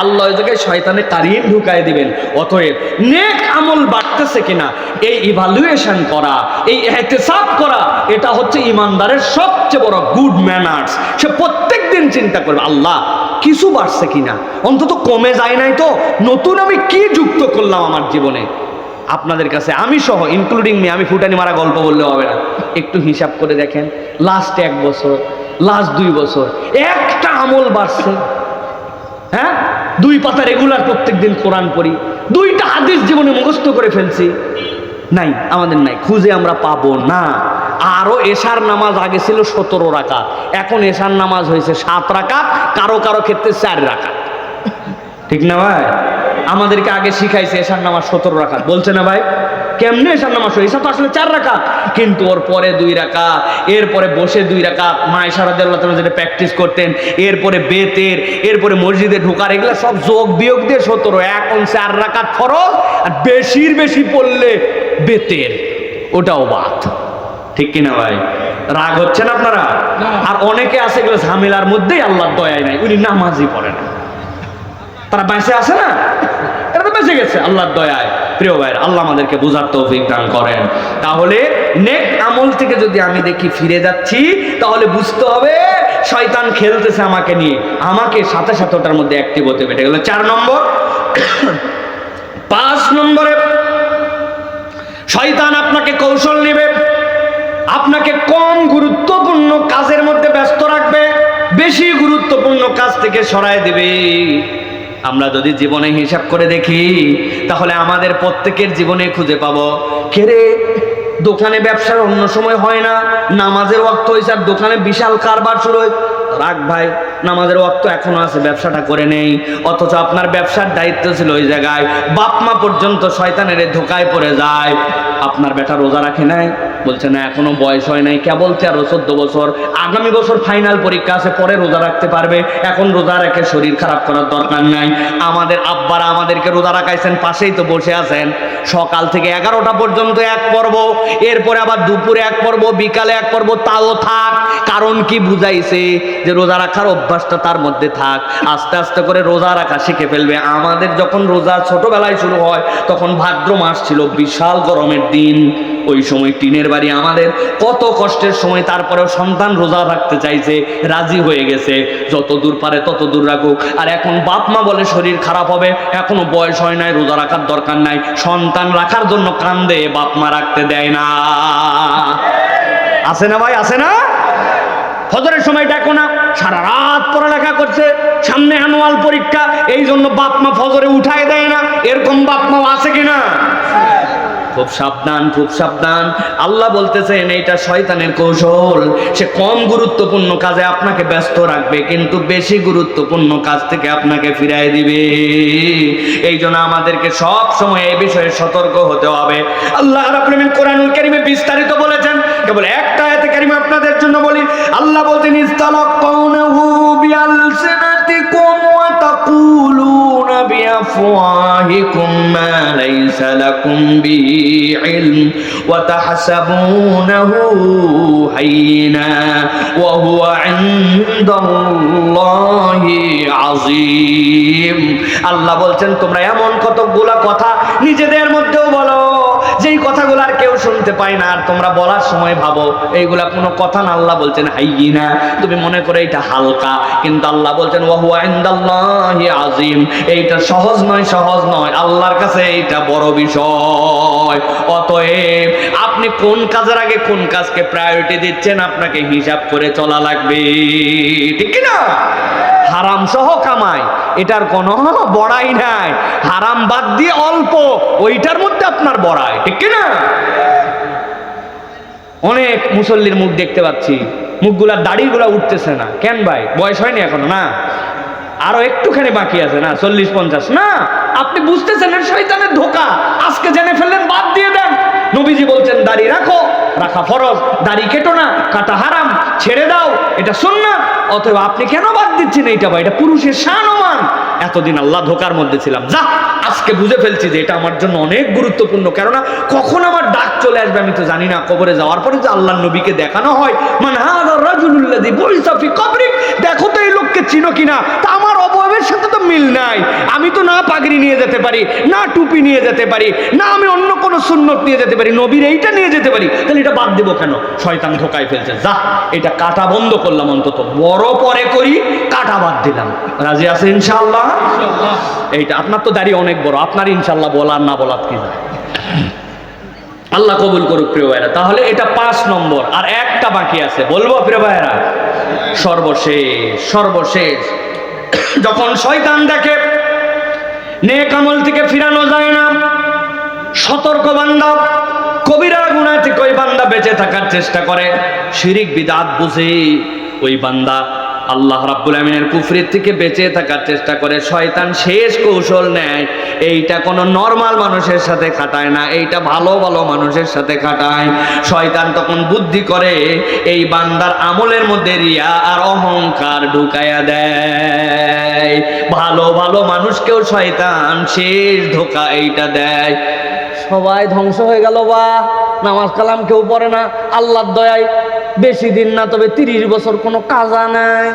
আল্লাহ ওই জায়গায় শয়তানের কারিন ঢুকায় দিবেন। অতএব নেক আমল বাড়তেছে কিনা এই ইভালুয়েশন করা, এই ইহতিসাব করা, এটা হচ্ছে ইমানদারের সবচেয়ে বড় গুড ম্যানার্স। সে প্রত্যেকদিন চিন্তা করবে আল্লাহ কিছু বাড়ছে কিনা, অন্তত কমে যায় নাই তো, নতুন আমি কি যুক্ত করলাম আমার জীবনে। আপনাদের কাছে আমি সহ ইনক্লুডিং মি, আমি ফুটানি মারা গল্প বললে হবে না, একটু হিসাব করে দেখেন লাস্ট 1 বছর, লাস্ট 2 বছর একটা আমল বাড়ছে? হ্যাঁ, 2 পাতা রেগুলার প্রত্যেকদিন কোরআন পড়ি, 2টা হাদিস জীবনে মুখস্থ করে ফেলছি, নাই, আমাদের নাই, খুঁজে আমরা পাবো না। আরো এশার নামাজ আগে ছিল 17 রাকাত, এখন এশার নামাজ হয়েছে 7 রাকাত, কারো কারো ক্ষেত্রে 4 রাকাত, ঠিক না ভাই? আমাদেরকে আগে শিখাইছে এশার নামাজ 17 রাকাত, বলছে না ভাই? কেমনে এশার নামাজ হয়? এশা তো আসলে 4 রাকাত, কিন্তু ওর পরে 2 রাকাত, এরপরে বসে 2 রাকাত, মা আয়েশা রাদিয়াল্লাহু তাআলা যেটা প্র্যাকটিস করতেন, এরপরে বেতের, এরপরে মসজিদে ঢোকার, এগুলা সব যোগ বিয়োগ দিয়ে 17। এখন 4 রাকাত ফরজ, আর বেশি পড়লে বেতের, ওটাও বাদ, ঠিক কিনা ভাই? রাগ হচ্ছেন আপনারা? আর অনেকে আছে এগুলো ঝামেলার মধ্যেই আল্লাহর দয়ায় নাই, উনি নামাজই পড়ে না, তারা বেঁচে আছে না? এটা তো বেঁচে গেছে আল্লাহর দয়ায়। প্রিয় ভাইয়ের, আল্লাহ আমাদেরকে বোঝার তৌফিক দান করেন। তাহলে নেক আমল থেকে যদি আমি দেখি ফিরে যাচ্ছি, তাহলে বুঝতে হবে শয়তান খেলতেছে আমাকে নিয়ে, আমাকে সাথে সাথে ওটার মধ্যে অ্যাক্টিভ হতে হবে। এটা গেল 4 নম্বর। 5 নম্বরে শয়তান আপনাকে কৌশল নেবে, আপনাকে কম গুরুত্বপূর্ণ কাজের মধ্যে ব্যস্ত রাখবে, বেশি গুরুত্বপূর্ণ কাজ থেকে সরায় দেবে। আমরা যদি জীবনে হিসাব করে দেখি, তাহলে আমাদের প্রত্যেকের জীবনে খুঁজে পাবো, কেরে দোকানে ব্যবসার অন্য সময় হয় না, নামাজের ওয়াক্ত হয়েছে আর দোকানে বিশাল কারবার শুরু হয়, রাখ ভাই নামাজের ওয়াক্ত এখনো আছে, ব্যবসাটা করে নেই। অথচ আপনার ব্যবসার দায়িত্ব ছিল ওই জায়গায়, বাপ মা পর্যন্ত শয়তানের ধোকায় পড়ে যায়। আপনার বেটা রোজা রাখে নাই? বলছে না, এখনো বয়স হয় নাই, কেবল 13-14 বছর, আগামী বছর ফাইনাল পরীক্ষা আছে, পরে রোজা রাখতে পারবে, এখন রোজা রেখে শরীর খারাপ করার দরকার নাই। আমাদের আব্বারা আমাদেরকে রোজা রাখাইছেন, পাশেই তো বসে আছেন। সকাল থেকে 11টা পর্যন্ত এক পর্ব, এরপরে আবার দুপুরে এক পর্ব, বিকালে এক পর্ব, তাও থাক। কারণ কি বুঝাইছে? যে রোজা রাখার অভ্যাসটা তার মধ্যে থাক, আস্তে আস্তে করে রোজা রাখা শিখে ফেলবে। আমাদের যখন রোজা ছোটবেলায় শুরু হয়, তখন ভাদ্র মাস ছিল, বিশাল গরমের দিন। ওই সময় টিনের বাড়ি আমাদের, কত কষ্টের সময়, তারপরেও সন্তান রোজা রাখতে চাইছে, রাজি হয়ে গেছে, যত দূর পারে তত দূর রাখুক। আর এখন বাপ মা বলে শরীর খারাপ হবে, এখনো বয়স হয় নাই, রোজা রাখার দরকার নাই, সন্তান রাখার জন্য কান্দে, বাপ মা রাখতে দেয় না। আছে না ভাই, আছে না? ফজরের সময় দেখো না, সারা রাত পড়ালেখা করছে, সামনে অ্যানুয়াল পরীক্ষা, এই জন্য বাপ মা ফজরে উঠায় দেয় না। এরকম বাপ মা আছে কিনা? খুব সাবধান, খুব সাবধান। আল্লাহ বলতেছেন এইটা শয়তানের কৌশল। সে কম গুরুত্বপূর্ণ কাজে আপনাকে ব্যস্ত রাখবে, কিন্তু বেশি গুরুত্বপূর্ণ কাজ থেকে আপনাকে ফিরাই দিবে। এই জন্য আমাদেরকে সব সময় এই বিষয়ে সতর্ক হতে হবে। আল্লাহ রাব্বুল আলামিন কোরআনুল কারীমে বিস্তারিত বলেছেন, কেবল একটা আয়াতে কারিমা আপনাদের জন্য বলি। আল্লাহ বলতেন, ইসতালাক্কাউনাহু বিআলসিনাতিকুম ওয়া তাকুলুনা বিআফওয়াহিকুম মা লাইসা লাকুম বিহি ইলম ওয়া তাহসাবুনাহু হাইয়িনা ওয়া হুয়া ইনদাল্লাহি আযীম। আল্লাহ বলছেন, তোমরা এমন কতগুলা কথা নিজেদের মধ্যেও বলো, যেই কথাগুলো আর কেউ শুনতে পায় না, আর তোমরা বলার সময় ভাবো এইগুলা কোনো কথা না। আল্লাহ বলছেন হাইয়িনা, তুমি মনে করে এটা হালকা, কিন্তু আল্লাহ বলছেন ওয়া হুয়া ইনদাল্লাহি আযীম, এইটা সহজ নয়, সহজ নয়, আল্লাহর কাছে এইটা বড় বিষয়। অতএব আপনি কোন কাজের আগে কোন কাজকে প্রায়োরিটি দিচ্ছেন, আপনাকে হিসাব করে চলা লাগবে, ঠিক কি না? হারাম সহ কামাই, এটার কোনো বড়াই নাই। হারাম বাদ দিয়ে অল্প, ওইটার মধ্যে আপনার বড়াই, ঠিক কি না? অনেক মুসল্লির মুখ দেখতে পাচ্ছি, মুখগুলা দাড়িগুলা উঠতেছে না। কেন ভাই? বয়স হয়নি এখনো না, আরো একটুখানি বাকি আছে না, 40-50 না। আপনি বুঝতেছেন না শয়তানের ধোঁকা, আজকে জেনে ফেললেন, বাদ দিয়ে দেন। নবীজি বলছেন দাড়ি রাখো, রাখা ফরজ, দাড়ি কেটো না, কাটা হারাম, ছেড়ে দাও, এটা সুন্নাত। অতএব আপনি কেন বাদ দিচ্ছেন এইটা? ভাই, এটা পুরুষের শান ও মান। এতদিন আল্লাহ ধোঁকার মধ্যে ছিলাম, যা আজকে বুঝে ফেলছি যে এটা আমার জন্য অনেক গুরুত্বপূর্ণ। কেননা কখন আমার ডাক চলে আসবে আমি তো জানি না। কবরে যাওয়ার পরে যে আল্লাহর নবীকে দেখানো হয়, মান হাযা রাজুলুল্লাযী বুইসা ফি কবরিক, দেখো তো এই লোককে চিনো কিনা। তা আমার অবয়বের সাথে তো মিল নাই, আমি তো না পাগড়ি নিয়ে যেতে পারি, না টুপি নিয়ে যেতে পারি, না আমি অন্য কোনো সুন্নত নিয়ে যেতে পারি, নবীর এইটা নিয়ে যেতে পারি, তাহলে এটা বাদ দেবো কেন? শয়তান ধোঁকায় ফেলছে, যা এটা কাটা বন্ধ করলাম, অন্তত বড় পরে করি, কাটা বাদ দিলাম। রাজি আছে ইনশাআল্লাহ? এইটা আপনার তো দাড়ি অনেক বড়, আপনার ইনশাআল্লাহ বলার না বলার কি যায়? আল্লাহ কবুল করুক প্রিয় ভাইরা। তাহলে এটা 5 নম্বর, আর একটা বাকি আছে, বলবো প্রিয় ভাইরা? সর্বশেষ যখন শয়তান দেখে নেক আমল থেকে ফিরানো যায় না, সতর্ক বান্দা, কবিরা গুনাহ থেকে ওই বান্দা বেঁচে থাকার চেষ্টা করে, শিরিক বিদআত বুঝে ওই বান্দা আল্লাহ রাব্বুল আমিনের কুফরির থেকে বেঁচে থাকার চেষ্টা করে। শয়তান শেষ কৌশল নেয়, এইটা কোনো নরমাল মানুষের সাথে খাটায় না, এইটা ভালো ভালো মানুষের সাথে খাটায়। শয়তান তখন বুদ্ধি করে এই বান্দার আমলের মধ্যে রিয়া আর অহংকার ঢুকায়া দেয়। ভালো ভালো মানুষকেও শয়তান শেষ ধোঁকা এইটা দেয়। সবাই ধ্বংস হয়ে গেল, বা নামাজ কালাম কেউ পড়ে না, আল্লাহর দয়ায় বেশি দিন না, তবে 30 বছর কোনো কাজা নাই।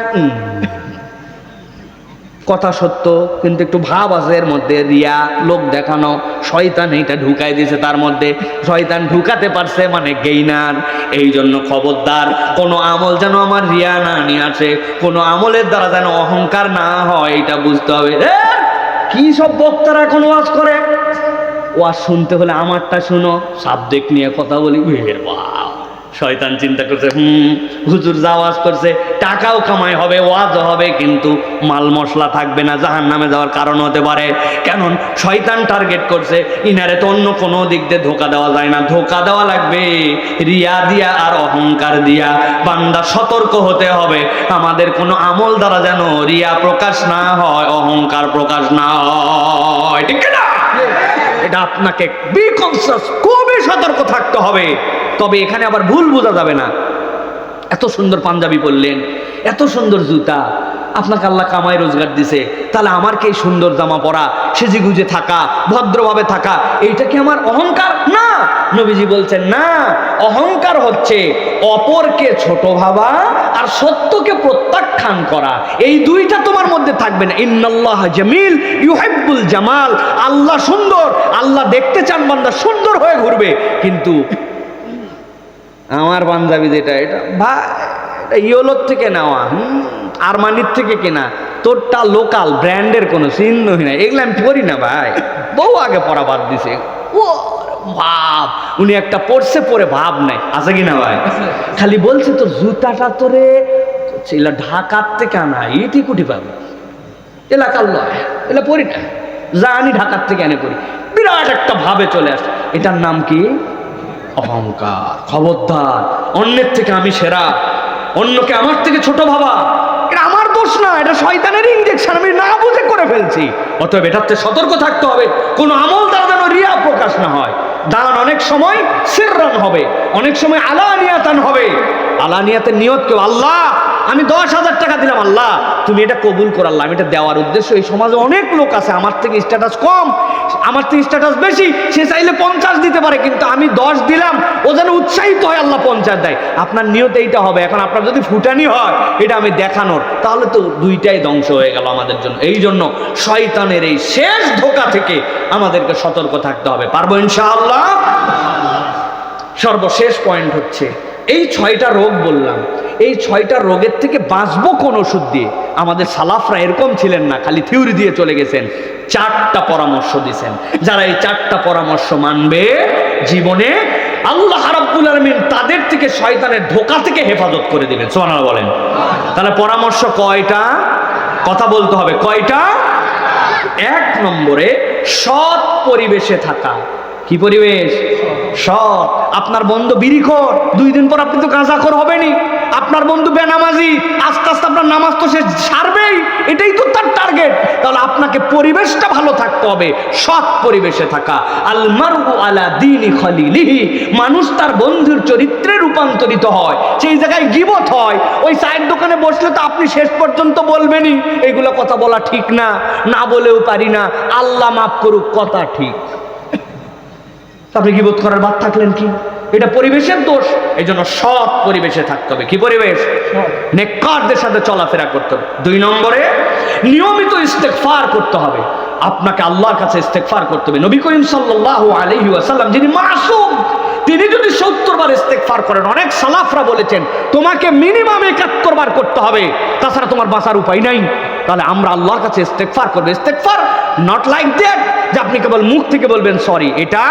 কথা সত্য, কিন্তু একটু ভাব আছে এর মধ্যে, রিয়া, লোক দেখানো। শয়তান এইটা ঢুকাই দিয়েছে তার মধ্যে। শয়তান ঢুকাতে পারছে মানে গেইনার। এই জন্য খবরদার, কোনো আমল যেন আমার রিয়া না নিয়ে আসে, কোনো আমলের দ্বারা যেন অহংকার না হয়, এটা বুঝতে হবে। কি সব বক্তারা এখন ওয়াজ করে, ওয়াজ শুনতে হলে আমারটা শুনো, সাবজেক্ট নিয়ে কথা বলি। শয়তান চিন্তা করছে, হুজুর যা ওয়াজ করছে, টাকাও কামাই হবে, ওয়াজও হবে, কিন্তু মাল মশলা থাকবে না, জাহান্নামে যাওয়ার কারণ হতে পারে। কেন? শয়তান টার্গেট করছে, ইনারে তো অন্য কোনো দিক দিয়ে ধোঁকা দেওয়া যায় না, ধোঁকা দেওয়া লাগবে রিয়া দিয়া আর অহংকার দিয়া। বান্দা সতর্ক হতে হবে, আমাদের কোনো আমল দ্বারা যেন রিয়া প্রকাশ না হয়, অহংকার প্রকাশ না হয়, ঠিক না? এটা আপনাকে বি কনসাস, খুবই খুবই সতর্ক থাকতে হবে। তবে এখানে আবার ভুল বোঝা যাবে না। এত সুন্দর পাঞ্জাবি পরলেন, এত সুন্দর জুতা, আপনাকে আল্লাহ কামাই রোজগার দিছে, তাহলে আমার কি সুন্দর জামা পরা, সেজে গুজে থাকা, ভদ্রভাবে থাকা, এইটা কি আমার অহংকার? না, নবীজি বলছেন না, অহংকার হচ্ছে অপরকে ছোট ভাবা আর সত্যকে প্রত্যাখ্যান করা। এই দুইটা তোমার মধ্যে থাকবে না। ইন্নাল্লাহ জামিল ইউহিব্বুল জামাল, আল্লাহ সুন্দর, আল্লাহ দেখতে চান বান্দা সুন্দর হয়ে ঘুরবে। কিন্তু আমার পাঞ্জাবি যেটা, এটা ভাই ইয়োলোর থেকে নেওয়া, আরমানির থেকে কেনা, তোরটা লোকাল ব্র্যান্ডের কোনো চিহ্নই নাই, এগুলো আমি পরি না ভাই, বহু আগে পরা বাদ দিছে। ও ভাব, উনি একটা পড়ছে পরে ভাব নাই, আছে কি না ভাই? খালি বলছে তোর জুতাটা তোরে ঢাকার থেকে আনা, ইটি কুটি পাবে, এলাকার লয়, এলা পরি না, জানি ঢাকার থেকে এনে পড়ি, বিরাট একটা ভাবে চলে আসে। এটার নাম কি? অহংকার। খবরদার, অন্যের থেকে আমি সেরা, অন্যকে আমার থেকে ছোট ভাবা, এটা আমার দোষ না, এটা শয়তানের ইনজেকশন, আমি না বুঝে করে ফেলছি। অতএব এটাতে সতর্ক থাকতে হবে, কোনো আমল দ্বারা যেন রিয়া প্রকাশ না হয়। দান অনেক সময় সিররান হবে, অনেক সময় আলানিয়াতান হবে। আলানিয়াতের নিয়ত কেউ, আল্লাহ আমি 10,000 টাকা দিলাম, আল্লাহ তুমি এটা কবুল কর, আল্লাহ আমি এটা দেওয়ার উদ্দেশ্য, এই সমাজে অনেক লোক আছে আমার থেকে স্ট্যাটাস কম, আমার থেকে স্ট্যাটাস বেশি, সে চাইলে 50 দিতে পারে, কিন্তু আমি 10 দিলাম, ও যেন উৎসাহিত হয়, আল্লাহ 50 দেয়। আপনার নিয়ত এইটা হবে। এখন আপনার যদি ফুটানি হয় এটা আমি দেখানোর, তাহলে তো দুইটাই ধ্বংস হয়ে গেল আমাদের জন্য। এই জন্য শয়তানের এই শেষ ধোঁকা থেকে আমাদেরকে সতর্ক থাকতে হবে। পারবো ইনশাআল্লাহ? সর্বশেষ পয়েন্ট হচ্ছে, এই 6টা রোগ বললাম, এই 6টা রোগের থেকে বাঁচবো কোন ওষুধ দিয়ে? আমাদের সালাফরা এরকম ছিলেন না, খালি থিওরি দিয়ে চলে গেছেন, 4টা পরামর্শ দিয়েছেন। যারা এই 4টা পরামর্শ মানবে জীবনে, আল্লাহ রাব্বুল আলামিন তাদের থেকে শয়তানের ধোঁকা থেকে হেফাজত করে দিবেন। সুবহানাল্লাহ বলেন। তাহলে পরামর্শ কয়টা? কথা বলতে হবে, কয়টা? 1 নম্বরে সৎ পরিবেশে থাকা। কি পরিবেশ? সৎ। আপনার বন্ধু বিড়িখোর, 2 দিন পর আপনি তো গাঁজাখোর হবেনই। আপনার বন্ধু বেনামাজি, আস্তে আস্তে আপনার নামাজ তো সে ছাড়বেই, এটাই তো তার টার্গেট। তাহলে আপনাকে পরিবেশটা ভালো থাকতে হবে, সৎ পরিবেশে থাকা। আল মারউ আলা দীনি খলিলিহি, মানুষ তার বন্ধুর চরিত্রে রূপান্তরিত হয়। সেই জায়গায় গীবত হয়, ওই চায়ের দোকানে বসলে তো আপনি শেষ পর্যন্ত বলবেনই এগুলো কথা বলা ঠিক না, না বলেও পারি না, আল্লাহ মাফ করুক, কথা ঠিক। আপনি গীবত করার বাদ থাকলেন কি? এটা পরিবেশের দোষ। এই জন্য সৎ পরিবেশে থাকতে হবে। কি পরিবেশ? নেককারদের সাথে চলাফেরা করতে হবে। 2 নম্বরে নিয়মিত ইস্তেগফার করতে হবে। আপনাকে আল্লাহর কাছে ইস্তেগফার করতে হবে। নবী করিম সাল্লাল্লাহু আলাইহি ওয়াসাল্লাম যিনি মাসুম, তিনি যদি 70 বার ইস্তেগফার করেন, অনেক সালাফরা বলেছেন তোমাকে মিনিমাম 71 বার করতে হবে, তাছাড়া তোমার বাঁচার উপায় নাই। তাহলে আমরা আল্লাহর কাছে ইস্তেগফার করব। ইস্তেগফার নট লাইক দ্যাট যে আপনি কেবল মুখ থেকে বলবেন সরি, এটা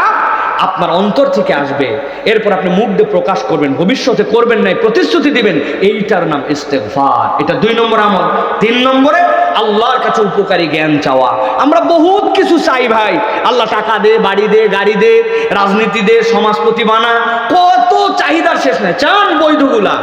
আপনার অন্তর থেকে আসবে, এরপর আপনি মুখ দিয়ে প্রকাশ করবেন, ভবিষ্যতে করবেন নাই প্রতিশ্রুতি দিবেন, এইটার নাম ইস্তেগফার। এটা 2 নম্বর আমল। 3 নম্বরে আল্লাহর কাছে উপকারী জ্ঞান চাওয়া। আমরা বহুত কিছু চাই ভাই, আল্লাহ টাকা দে, বাড়ি দে, গাড়ি দে, রাজনীতি দে, সমাজপতি বানা, কত চাহিদার শেষ নেই, চান বৈধগুলা,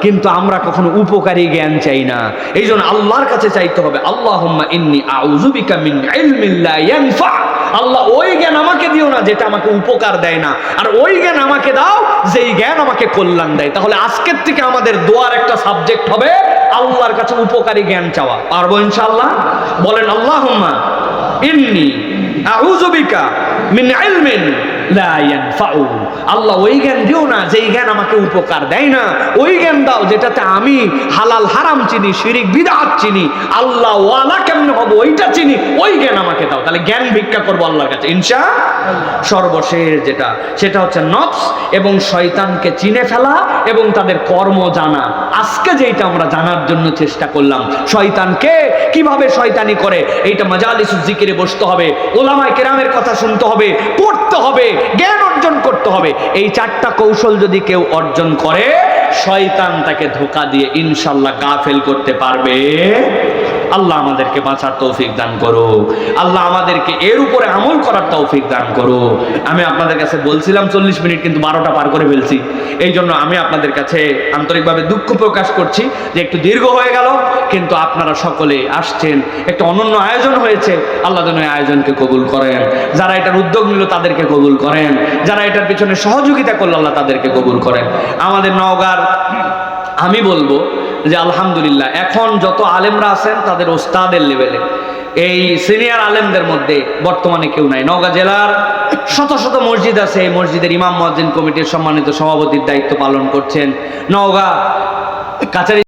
কিন্তু আমরা কখনো উপকারী জ্ঞান চাই না। এই জন্য আল্লাহর কাছে চাইতে হবে, আল্লাহুম্মা ইন্নী আউযু বিকা মিন ইলমিন লা ইয়ানফা। আল্লাহ ওই জ্ঞান আমাকে দিও না যেটা আমাকে উপকার দেয় না, আর ওই জ্ঞান আমাকে দাও যেই জ্ঞান আমাকে কল্যাণ দেয়। তাহলে আজকের থেকে আমাদের দোয়ার একটা সাবজেক্ট হবে আল্লাহর কাছে উপকারী জ্ঞান চাওয়া। পারবো ইনশাআল্লাহ? বলেন আল্লাহুম্মা ইন্নী আউযু বিকা মিন ইলমিন লা ইয়ানফাউ। আল্লাহ ওই জ্ঞান দিও না যেই জ্ঞান আমাকে উপকার দেয় না, ওই জ্ঞান দাও যেটাতে আমি হালাল হারাম চিনি, শিরিক বিদআত চিনি, আল্লাহ ওয়ালা কেমনে হবো ওইটা চিনি, ওই জ্ঞান আমাকে দাও। তাহলে জ্ঞান ভিক্ষা করবো আল্লাহর কাছে ইনশাআল্লাহ। সর্বশেষ যেটা, সেটা হচ্ছে নফস এবং শয়তানকে চিনে ফেলা এবং তাদের কর্ম জানা। আজকে যেটা আমরা জানার জন্য চেষ্টা করলাম, শয়তানকে কিভাবে শয়তানি করে, এইটা মাজালিসুজ জিকিরে বসতে হবে, ওলামায়ে কেরামের কথা শুনতে হবে, পড়তে হবে, জ্ঞান অর্জন করতে হবে। এই 4টা কৌশল যদি কেউ অর্জন করে, শয়তান তাকে ধোঁকা দিয়ে ইনশাআল্লাহ গাফেল করতে পারবে আল্লাহ আমাদেরকে বাঁচার তৌফিক দান করো, আল্লাহ আমাদেরকে এর উপরে আমল করার তৌফিক দান করো। আমি আপনাদের কাছে বলছিলাম 40 মিনিট, কিন্তু 12টা পার করে ফেলছি। এই জন্য আমি আপনাদের কাছে আন্তরিকভাবে দুঃখ প্রকাশ করছি যে একটু দীর্ঘ হয়ে গেল, কিন্তু আপনারা সকলে আসছেন, একটা অনন্য আয়োজন হয়েছে। আল্লাহ যেন এই আয়োজনকে কবুল করেন, যারা এটার উদ্যোগ নিল তাদেরকে কবুল করেন, যারা এটার পিছনে সহযোগিতা করলো আল্লাহ তাদেরকে কবুল করেন। আমাদের নওগাঁর আমি বলবো যে আলহামদুলিল্লাহ এখন যত আলেমরা আছেন তাদের ওস্তাদের লেভেলে, এই সিনিয়র আলেমদের মধ্যে বর্তমানে কেউ নাই। নওগাঁ জেলার শত শত মসজিদ আছে, এই মসজিদের ইমাম মুয়াজ্জিন কমিটির সম্মানিত সভাপতির দায়িত্ব পালন করছেন। নওগাঁ কাছারি